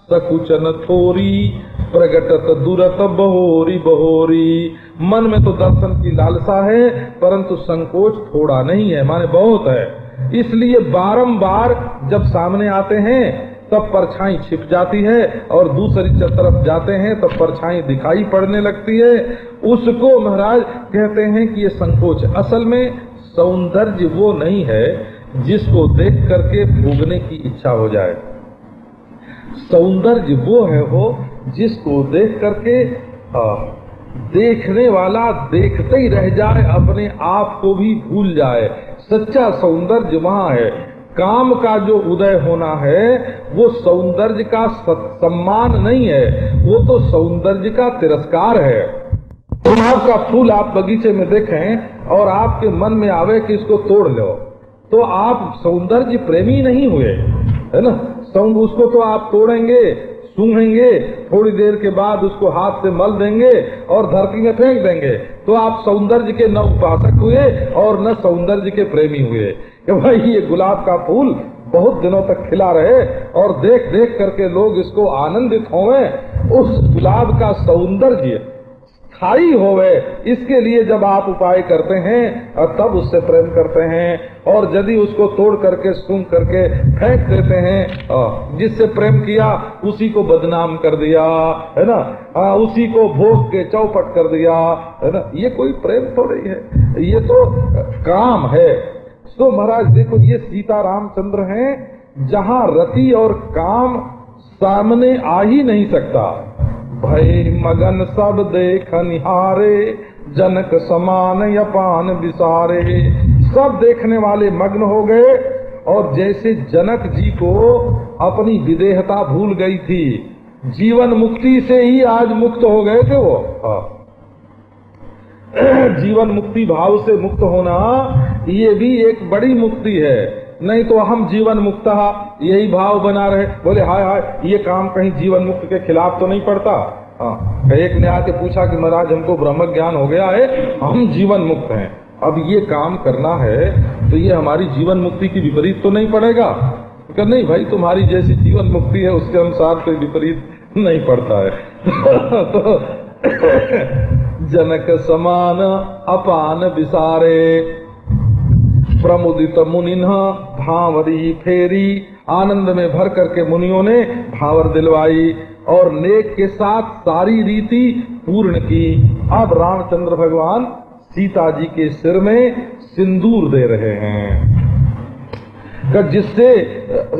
सकुचन थोरी, प्रगटत दुरत बहोरी बहोरी। मन में तो दर्शन की लालसा है परंतु संकोच थोड़ा नहीं है, माने बहुत है। इसलिए बारंबार जब सामने आते हैं तब परछाई छिप जाती है और दूसरी तरफ जाते हैं तब परछाई दिखाई पड़ने लगती है। उसको महाराज कहते हैं कि ये संकोच। असल में सौंदर्य वो नहीं है जिसको देख करके भोगने की इच्छा हो जाए। सौंदर्य वो है हो जिसको देख करके देखने वाला देखते ही रह जाए, अपने आप को भी भूल जाए। सच्चा सौंदर्य वहाँ है। काम का जो उदय होना है वो सौंदर्य का सम्मान नहीं है, वो तो सौंदर्य का तिरस्कार है। गुलाब का फूल आप बगीचे में देखें और आपके मन में आवे कि इसको तोड़ लो, तो आप सौंदर्य प्रेमी नहीं हुए, है ना। उसको तो आप तोड़ेंगे, सूंघेंगे, थोड़ी देर के बाद उसको हाथ से मल देंगे और धरती में फेंक देंगे, तो आप सौंदर्य के न उपासक हुए और न सौंदर्य के प्रेमी हुए। कि भाई ये गुलाब का फूल बहुत दिनों तक खिला रहे और देख देख करके लोग इसको आनंदित होवे, उस गुलाब का सौंदर्य स्थायी होवे, इसके लिए जब आप उपाय करते हैं और तब उससे प्रेम करते हैं। और यदि उसको तोड़ करके सूंघ करके फेंक देते हैं, जिससे प्रेम किया उसी को बदनाम कर दिया, है ना, उसी को भोग के चौपट कर दिया, है ना। ये कोई प्रेम थोड़ी है, ये तो काम है। तो महाराज देखो, ये सीता रामचंद्र हैं जहाँ रति और काम सामने आ ही नहीं सकता। भय मगन सब देख निहारे, जनक समान यपान विसारे। सब देखने वाले मग्न हो गए और जैसे जनक जी को अपनी विदेहता भूल गई थी, जीवन मुक्ति से ही आज मुक्त हो गए थे वो। जीवन मुक्ति भाव से मुक्त होना ये भी एक बड़ी मुक्ति है। नहीं तो हम जीवन मुक्त यही भाव बना रहे, बोले हाय हाय ये काम कहीं जीवन मुक्त के खिलाफ तो नहीं पड़ता। एक ने आके पूछा कि महाराज हमको ब्रह्म ज्ञान हो गया है, हम जीवन मुक्त हैं, अब ये काम करना है तो ये हमारी जीवन मुक्ति की विपरीत तो नहीं पड़ेगा? तो नहीं भाई, तुम्हारी जैसी जीवन मुक्ति है उसके अनुसार कोई विपरीत नहीं पड़ता है। तो जनक समान अपान विसारे, प्रमुदित मुनिन भावरी फेरी। आनंद में भर करके मुनियों ने भावर दिलवाई और नेक के साथ सारी रीति पूर्ण की। अब रामचंद्र भगवान सीता जी के सिर में सिंदूर दे रहे हैं, जिससे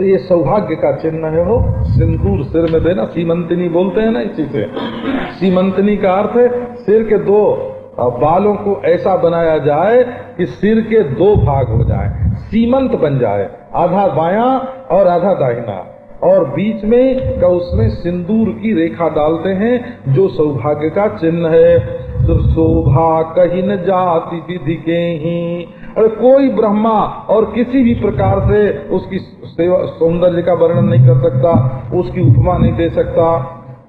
ये सौभाग्य का चिन्ह है। वो सिंदूर सिर में देना, सीमंतनी बोलते हैं ना, इसी से। सीमंतनी का अर्थ है सिर के दो बालों को ऐसा बनाया जाए कि सिर के दो भाग हो जाए, सीमंत बन जाए, आधा बायां और आधा दाहिना, और बीच में का उसमें सिंदूर की रेखा डालते हैं जो सौभाग्य का चिन्ह है। तो शोभा कहीं न जाति विधि के ही, अरे कोई ब्रह्मा और किसी भी प्रकार से उसकी सौंदर्य का वर्णन नहीं कर सकता, उसकी उपमा नहीं दे सकता।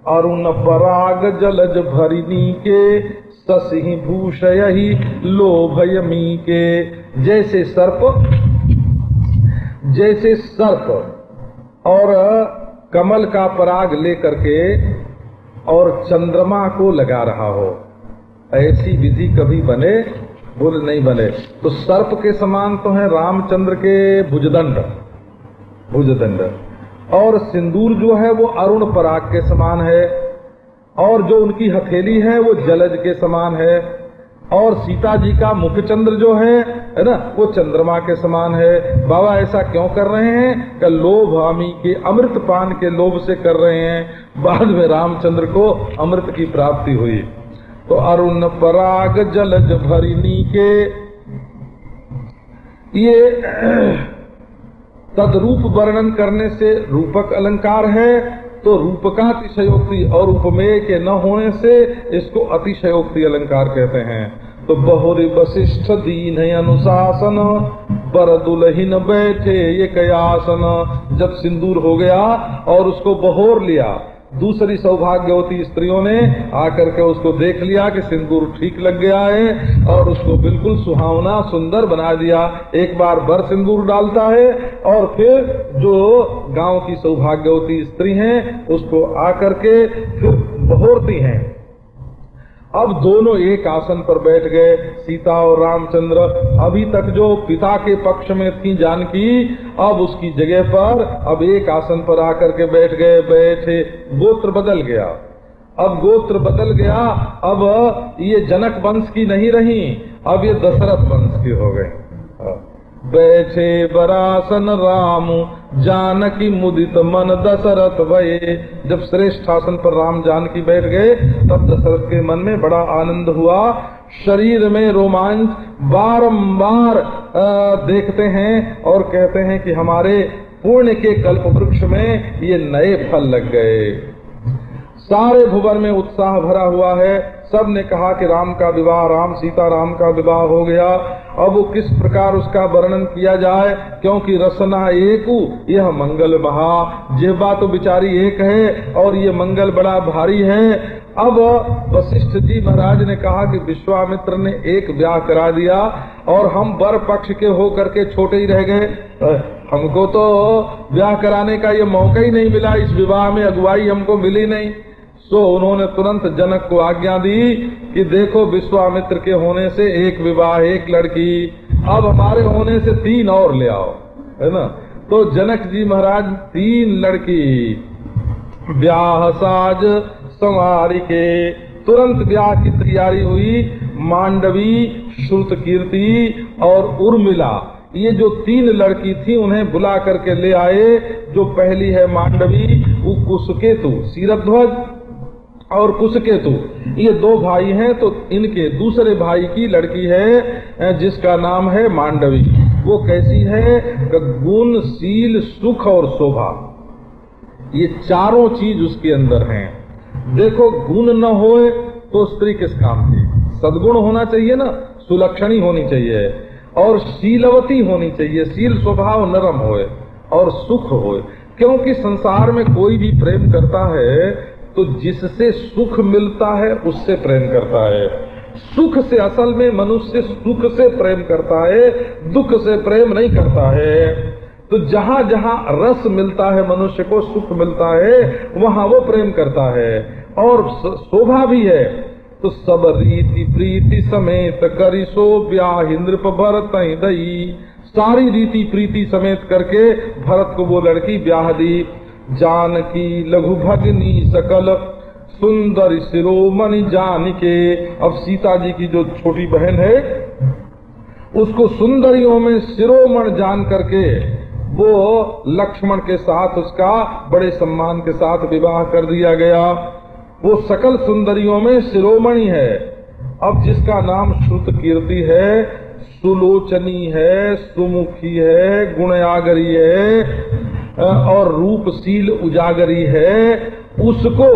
अरुण पराग जलज भरिनी के, ससिहि भूषयहि लोभयमी के। जैसे सर्प और कमल का पराग लेकर के और चंद्रमा को लगा रहा हो, ऐसी विधि कभी बने? बोल नहीं बने। तो सर्प के समान तो है रामचंद्र के भुजदंड, और सिंदूर जो है वो अरुण पराग के समान है, और जो उनकी हथेली है वो जलज के समान है, और सीता जी का मुखचंद्र जो है ना, वो चंद्रमा के समान है। बाबा ऐसा क्यों कर रहे हैं? कि लोभ हामी के अमृत पान के लोभ से कर रहे हैं। बाद में रामचंद्र को अमृत की प्राप्ति हुई। तो अरुण पराग जलज भरिनी के, ये तद्रूप वर्णन करने से रूपक अलंकार है, तो रूप का अतिशयोक्ति और उपमेय के न होने से इसको अतिशयोक्ति अलंकार कहते हैं। तो बहुरी वशिष्ठ दीन अनुशासन, बर दुल्हिन बैठे ये कयासन। जब सिंदूर हो गया और उसको बहोर लिया, दूसरी सौभाग्यवती स्त्रियों ने आकर के उसको देख लिया कि सिंदूर ठीक लग गया है और उसको बिल्कुल सुहावना सुंदर बना दिया। एक बार बर सिंदूर डालता है और फिर जो गांव की सौभाग्यवती स्त्री हैं उसको आकर के फिर बहोरती हैं। अब दोनों एक आसन पर बैठ गए, सीता और रामचंद्र। अभी तक जो पिता के पक्ष में थी जानकी, अब उसकी जगह पर अब एक आसन पर आकर के बैठ गए। बैठे, गोत्र बदल गया। अब गोत्र बदल गया, अब ये जनक वंश की नहीं रही, अब ये दशरथ वंश की हो गए। बैठे बरासन राम जानकी मुदित मन दशरथ भये। जब श्रेष्ठ आसन पर राम जानकी बैठ गए तब दशरथ के मन में बड़ा आनंद हुआ, शरीर में रोमांच। बारंबार देखते हैं और कहते हैं कि हमारे पुण्य के कल्प वृक्ष में ये नए फल लग गए। सारे भुवन में उत्साह भरा हुआ है। सब ने कहा कि राम का विवाह, राम सीता राम का विवाह हो गया। अब वो किस प्रकार उसका वर्णन किया जाए, क्योंकि रसना एकू यह मंगल महा। जिह्वा तो बिचारी एक है और ये मंगल बड़ा भारी है। अब वशिष्ठ जी महाराज ने कहा कि विश्वामित्र ने एक ब्याह करा दिया और हम वर पक्ष के होकर के छोटे ही रह गए। हमको तो ब्याह कराने का ये मौका ही नहीं मिला, इस विवाह में अगुवाई हमको मिली नहीं। तो उन्होंने तुरंत जनक को आज्ञा दी कि देखो, विश्वामित्र के होने से एक विवाह, एक लड़की, अब हमारे होने से 3 और ले आओ, है ना। तो जनक जी महाराज 3 लड़की ब्याह साज संवारी के, तुरंत ब्याह की तैयारी हुई। मांडवी, श्रुतकीर्ति और उर्मिला, ये जो 3 लड़की थी उन्हें बुला करके ले आए। जो पहली है मांडवी, वो कुशकेतु, सीरध्वज और कुशकेतु, ये 2 भाई हैं। तो इनके दूसरे भाई की लड़की है जिसका नाम है मांडवी। वो कैसी है? गुण, शील, सुख और शोभा, ये चारों चीज उसके अंदर हैं। देखो, गुण न होए तो स्त्री किस काम की? सद्गुण होना चाहिए ना, सुलक्षणी होनी चाहिए, और शीलवती होनी चाहिए, शील स्वभाव नरम होए और सुख होए। क्योंकि संसार में कोई भी प्रेम करता है तो जिससे सुख मिलता है उससे प्रेम करता है। सुख से, असल में मनुष्य सुख से प्रेम करता है, दुख से प्रेम नहीं करता है। तो जहाँ जहाँ रस मिलता है, मनुष्य को सुख मिलता है, वहाँ वो प्रेम करता है। और शोभा भी है। तो सब रीति प्रीति समेत करिसो ब्याह नृप भरत दई। सारी रीति प्रीति समेत करके भरत को वो लड़की ब्याह दी। जानकी लघु भगनी सकल सुंदर शिरोमणि जानिके। अब सीता जी की जो छोटी बहन है उसको सुंदरियों में शिरोमणि जान करके वो लक्ष्मण के साथ उसका बड़े सम्मान के साथ विवाह कर दिया गया। वो सकल सुंदरियों में शिरोमणि है। अब जिसका नाम श्रुतकीर्ति है, सुलोचनी है, सुमुखी है, गुणयागरी है और रूपशील उजागरी है, उसको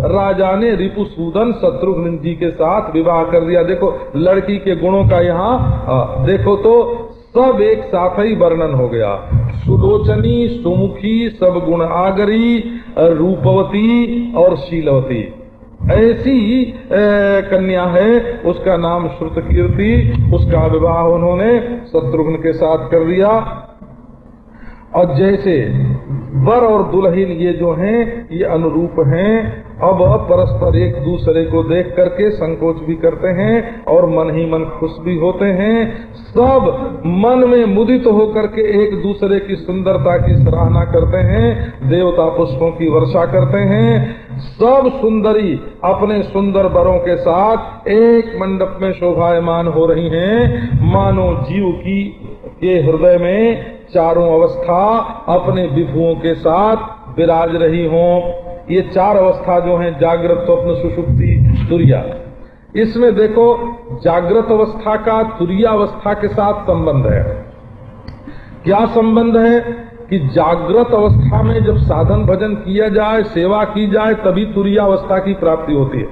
राजा ने रिपुसूदन शत्रुघ्न जी के साथ विवाह कर दिया। देखो लड़की के गुणों का यहाँ देखो तो सब एक साथ ही वर्णन हो गया। सुलोचनी, सुमुखी, सब गुण आगरी, रूपवती और शीलवती, ऐसी कन्या है, उसका नाम श्रुतकीर्ति। उसका विवाह उन्होंने शत्रुघ्न के साथ कर दिया। और जैसे वर और दुल्हन ये जो हैं ये अनुरूप हैं, अब परस्पर एक दूसरे को देख करके संकोच भी करते हैं और मन ही मन खुश भी होते हैं। सब मन में मुदित होकर के एक दूसरे की सुंदरता की सराहना करते हैं, देवता पुष्पों की वर्षा करते हैं। सब सुंदरी अपने सुंदर वरों के साथ एक मंडप में शोभायमान हो रही हैं, मानो जीव की के हृदय में चारों अवस्था अपने विभुओं के साथ विराज रही हों। ये चार अवस्था जो हैं, जागृत, स्वप्न, सुषुप्ति, तुरिया। इसमें देखो जागृत अवस्था का तुरियावस्था के साथ संबंध है। क्या संबंध है कि जागृत अवस्था में जब साधन भजन किया जाए, सेवा की जाए, तभी तुरियावस्था की प्राप्ति होती है।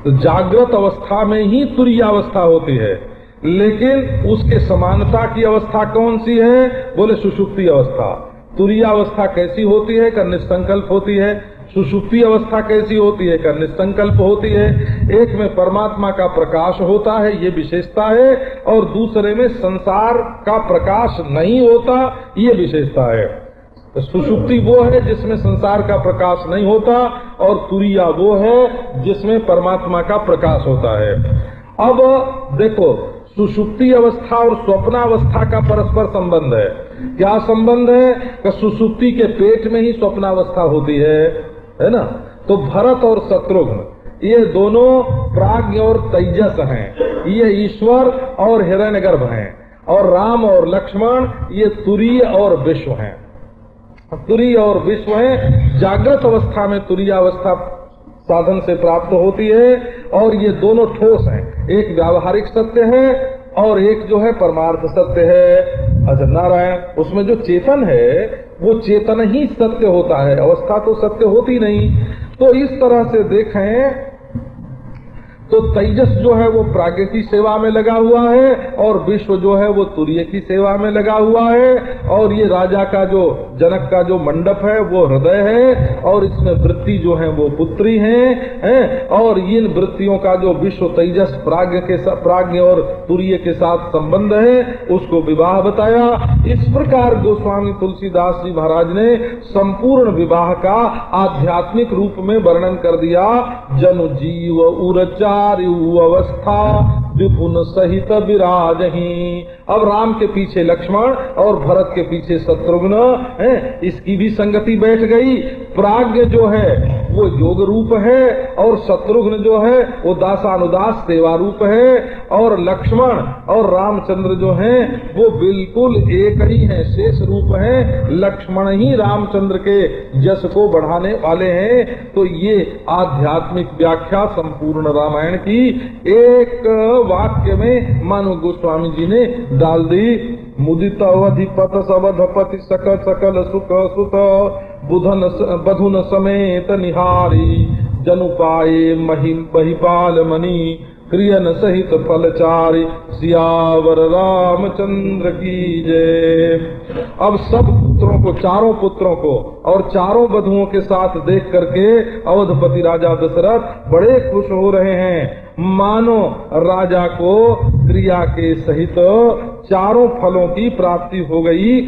तो जागृत अवस्था में ही तुरियावस्था होती है, लेकिन उसके समानता की अवस्था कौन सी है? बोले सुषुप्ति अवस्था। तुरियावस्था कैसी होती है? का निसंकल्प होती है। सुषुप्ति अवस्था कैसी होती है? का निसंकल्प होती है। एक में परमात्मा का प्रकाश होता है, ये विशेषता है, और दूसरे में संसार का प्रकाश नहीं होता, ये विशेषता है। तो सुषुप्ति वो है जिसमें संसार का प्रकाश नहीं होता, और तुरिया वो है जिसमें परमात्मा का प्रकाश होता है। अब देखो, सुषुप्ति अवस्था और स्वप्नावस्था का परस्पर संबंध है। क्या संबंध है? कि सुषुप्ति के पेट में ही स्वप्नावस्था होती है ना। तो भरत और शत्रुघ्न ये दोनों प्राज्ञ और तेजस हैं, ये ईश्वर और हिरण्यगर्भ हैं, और राम और लक्ष्मण ये तुरीय और विश्व हैं। तुरीय और विश्व हैं। जागृत अवस्था में तुरीयावस्था साधन से प्राप्त होती है, और ये दोनों ठोस हैं। एक व्यावहारिक सत्य है और एक जो है परमार्थ सत्य है। अच्छा नारायण, उसमें जो चेतन है वो चेतन ही सत्य होता है, अवस्था तो सत्य होती नहीं। तो इस तरह से देखें तो तेजस जो है वो प्राज्ञ की सेवा में लगा हुआ है, और विश्व जो है वो तुरीय की सेवा में लगा हुआ है। और ये राजा का जो जनक का जो मंडप है वो हृदय है, और इसमें वृत्ति जो है वो पुत्री हैं, और इन वृत्तियों का जो विश्व तेजस प्राज्ञ और तुरीय के साथ संबंध है, उसको विवाह बताया। इस प्रकार गोस्वामी तुलसीदास जी महाराज ने संपूर्ण विवाह का आध्यात्मिक रूप में वर्णन कर दिया। जनु जीव उरचा अवस्था विपुन सहित विराजही। अब राम के पीछे लक्ष्मण और भरत के पीछे शत्रुघ्न है, इसकी भी संगति बैठ गई। प्राज्ञ जो है वो योग रूप है, और शत्रुघ्न जो है वो दासानुदास सेवा रूप है, और लक्ष्मण और रामचंद्र जो हैं वो बिल्कुल एक ही है, शेष रूप है। लक्ष्मण ही रामचंद्र के यश को बढ़ाने वाले हैं। तो ये आध्यात्मिक व्याख्या संपूर्ण रामायण की एक वाक्य में मानो गोस्वामी जी ने डाल दी। मुदित अवधिपत सवधपति सकल सकल सुख सुत बधुन समेत निहारी जनु पाए महिपाल मणि क्रियन सहित फलचारी सियावर रामचंद्र की जय। अब सब पुत्रों को, चारों पुत्रों को और चारों बधुओं के साथ देख करके अवधपति राजा दशरथ बड़े खुश हो रहे हैं, मानो राजा को क्रिया के सहित चारों फलों की प्राप्ति हो गई।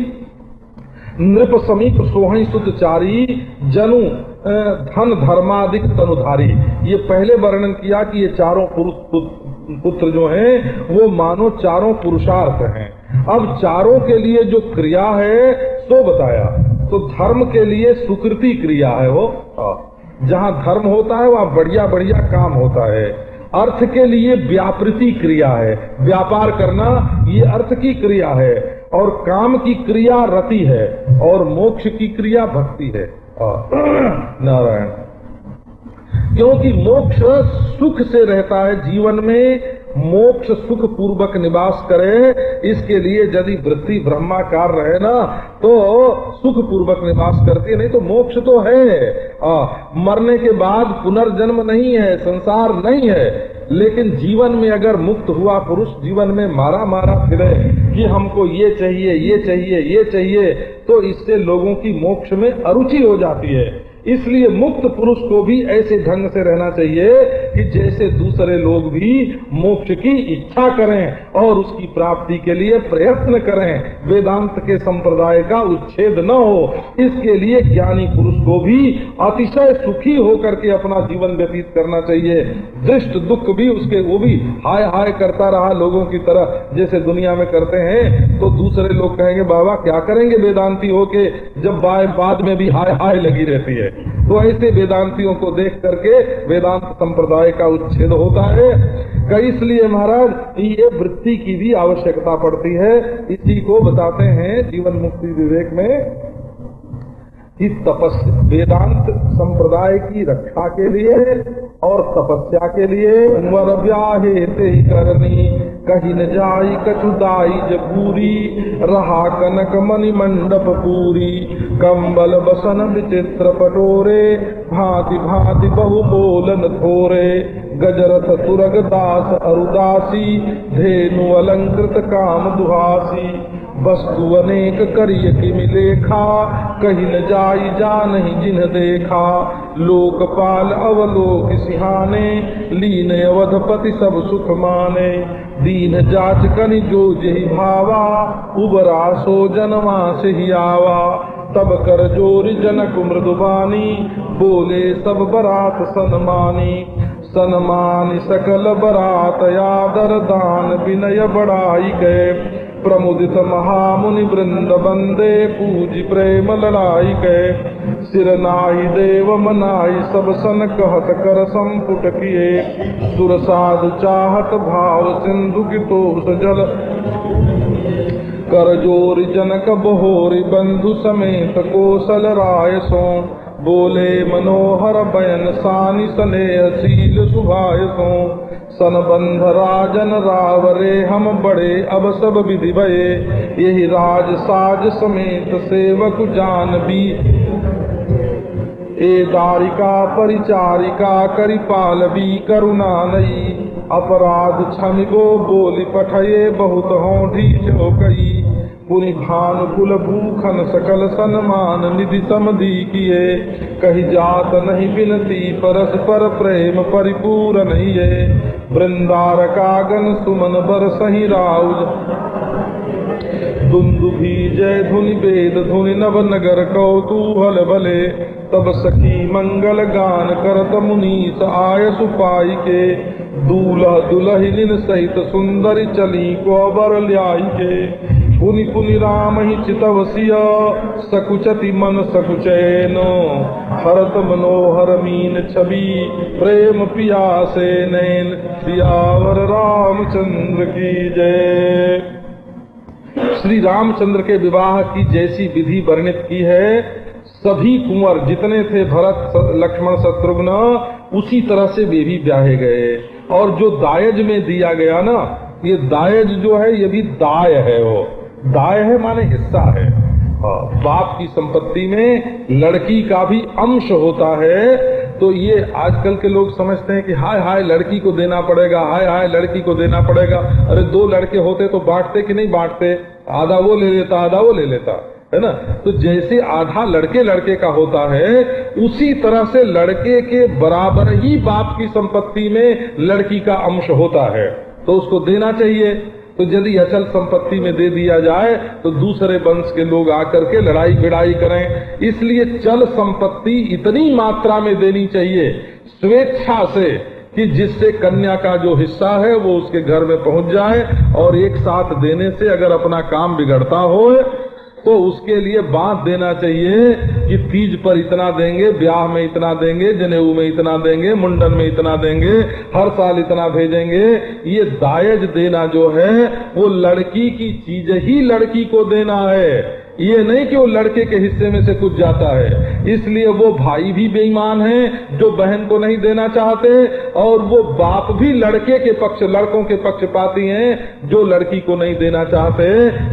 नृप समीप सोहई सुतचारी जनु धन धर्मादिक तनुधारी। ये पहले वर्णन किया कि ये चारों पुत्र जो हैं वो मानो चारों पुरुषार्थ हैं। अब चारों के लिए जो क्रिया है सो बताया। तो धर्म के लिए सुकृति क्रिया है, वो जहाँ धर्म होता है वहाँ बढ़िया बढ़िया काम होता है। अर्थ के लिए व्यापृति क्रिया है, व्यापार करना, ये अर्थ की क्रिया है। और काम की क्रिया रति है, और मोक्ष की क्रिया भक्ति है। नारायण, क्योंकि मोक्ष सुख से रहता है जीवन में। मोक्ष सुख पूर्वक निवास करे, इसके लिए यदि वृत्ति ब्रह्माकार रहे ना तो सुख पूर्वक निवास करती है। नहीं तो मोक्ष तो है, मरने के बाद पुनर्जन्म नहीं है, संसार नहीं है। लेकिन जीवन में अगर मुक्त हुआ पुरुष जीवन में मारा मारा फिरे कि हमको ये चाहिए, ये चाहिए, ये चाहिए, तो इससे लोगों की मोक्ष में अरुचि हो जाती है। इसलिए मुक्त पुरुष को भी ऐसे ढंग से रहना चाहिए कि जैसे दूसरे लोग भी मोक्ष की इच्छा करें और उसकी प्राप्ति के लिए प्रयत्न करें। वेदांत के संप्रदाय का उच्छेद न हो, इसके लिए ज्ञानी पुरुष को भी अतिशय सुखी होकर के अपना जीवन व्यतीत करना चाहिए। दृष्ट दुख भी उसके, वो भी हाय हाय करता रहा लोगों की तरह जैसे दुनिया में करते हैं, तो दूसरे लोग कहेंगे बाबा क्या करेंगे वेदांती होके, जब बाद में भी हाय हाय लगी रहती है। तो ऐसे वेदांतियों को देख करके वेदांत संप्रदाय का उच्छेद होता है। इसलिए महाराज ये वृत्ति की भी आवश्यकता पड़ती है। इसी को बताते हैं जीवन मुक्ति विवेक में कि तपस्या वेदांत संप्रदाय की रक्षा के लिए और तपस्या के लिए उमर ब्याहे ते करनी, कहीं न जाई कछुदाई जपूरी, रहा कनक मणि मंडप पूरी, कंबल बसन विचित्र पटोरे, भांति भांति बहु बोलन थोरे, गजरथ तुरग दास अरुदासी, धेनु अलंकृत काम दुहासी, वस्तु अनेक करिय की मिलेखा, कहीं न जाई जा नहीं जिन्ह देखा, लोकपाल अवलोक सिहाने, लीन अवधपति सब सुख माने, दीन जाच कनि जो जही भावा, उबरा सो जनवा से ही आवा, तब कर जोर जनक मृदुबानी, बोले सब बरात सन्मानी, सन्मानी सकल बरात आदर दान विनय बढ़ाई गए, प्रमुदित महामुनि वृंद बंदे पूज प्रेम लड़ाई गए, सिर नाई देव मनाई सब सन कहत कर संपुट किए, सुर साधु चाहत भाव सिंधु की तोष जल, कर जोर जनक बहोरी बंधु समेत कौशल राय सो, बोले मनोहर बयन सानि स्नेहशील सुभाय सो, सनबंध राजन रावरे हम बड़े अब सब विधि भये, यही राज साज समेत सेवक जान भी, ए दारिका परिचारिका करिपाल भी करुणा नई, अपराध क्षमिगो बोली पठये बहुत हों ढीठ हो गई, पुनि भानुकुल भूखन सकल सन्मान निधि समधि किए, कही जात नहीं बिनती परस्पर प्रेम परिपूर्ण नहीं है, वृंदारकागन सुमन बर सही राउज, दुंदुभी जय धुनि वेद धुनि नव नगर कौतूहल भले, तब सखी मंगल गान करत मुनीस आय सुपाई के, दूल्हा दुल्हनिन सहित सुंदरी चली को बर ल्याई के, पुनि पुनि राम ही चितवसिया सकुचति मन सकुचैनो, हरत मनोहर मीन छवि प्रेम पियासे नैन, सियावर रामचंद्र की जय। श्री रामचंद्र के विवाह की जैसी विधि वर्णित की है, सभी कुंवर जितने थे भरत लक्ष्मण शत्रुघ्न उसी तरह से वे भी ब्याहे गए। और जो दायज में दिया गया ना, ये दायज जो है ये भी दाय है, वो दाय है माने हिस्सा है। बाप की संपत्ति में लड़की का भी अंश होता है। तो ये आजकल के लोग समझते हैं कि हाय हाय लड़की को देना पड़ेगा, हाय हाय लड़की को देना पड़ेगा। अरे दो लड़के होते तो बांटते कि नहीं बांटते, आधा वो ले लेता आधा वो ले लेता, है ना। तो जैसे आधा लड़के लड़के का होता है, उसी तरह से लड़के के बराबर ही बाप की संपत्ति में लड़की का अंश होता है, तो उसको देना चाहिए। तो यदि अचल संपत्ति में दे दिया जाए तो दूसरे वंश के लोग आकर के लड़ाई भिड़ाई करें। इसलिए चल संपत्ति इतनी मात्रा में देनी चाहिए स्वेच्छा से कि जिससे कन्या का जो हिस्सा है वो उसके घर में पहुंच जाए। और एक साथ देने से अगर अपना काम बिगड़ता हो तो उसके लिए बांट देना चाहिए कि तीज पर इतना देंगे, ब्याह में इतना देंगे, जनेऊ में इतना देंगे, मुंडन में इतना देंगे, हर साल इतना भेजेंगे। ये दायज देना जो है वो लड़की की चीज ही लड़की को देना है, ये नहीं कि वो लड़के के हिस्से में से कुछ जाता है। इसलिए वो भाई भी बेईमान हैं जो बहन को नहीं देना चाहते, और वो बाप भी लड़के के पक्ष, लड़कों के पक्षपाती हैं जो लड़की को नहीं देना चाहते।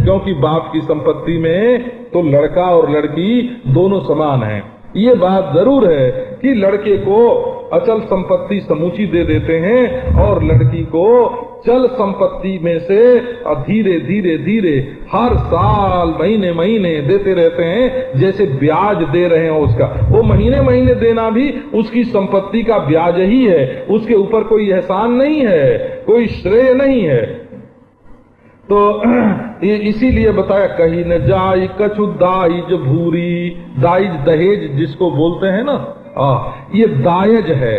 क्योंकि बाप की संपत्ति में तो लड़का और लड़की दोनों समान हैं। ये बात जरूर है कि लड़के को अचल संपत्ति समूची दे देते हैं और लड़की को चल संपत्ति में से धीरे धीरे धीरे हर साल महीने महीने देते रहते हैं, जैसे ब्याज दे रहे हैं उसका। वो महीने महीने देना भी उसकी संपत्ति का ब्याज ही है, उसके ऊपर कोई एहसान नहीं है, कोई श्रेय नहीं है। तो इसीलिए बताया, कहीं न जाई कछु दाइज भूरी। दाइज दहेज जिसको बोलते हैं ना, ये दायज है।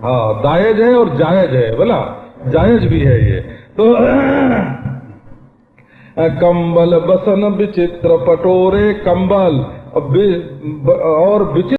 हाँ, दायज है और जायज है, बोला जायज भी है ये। तो कंबल बसन विचित्र पटोरे कंबल और विचित्र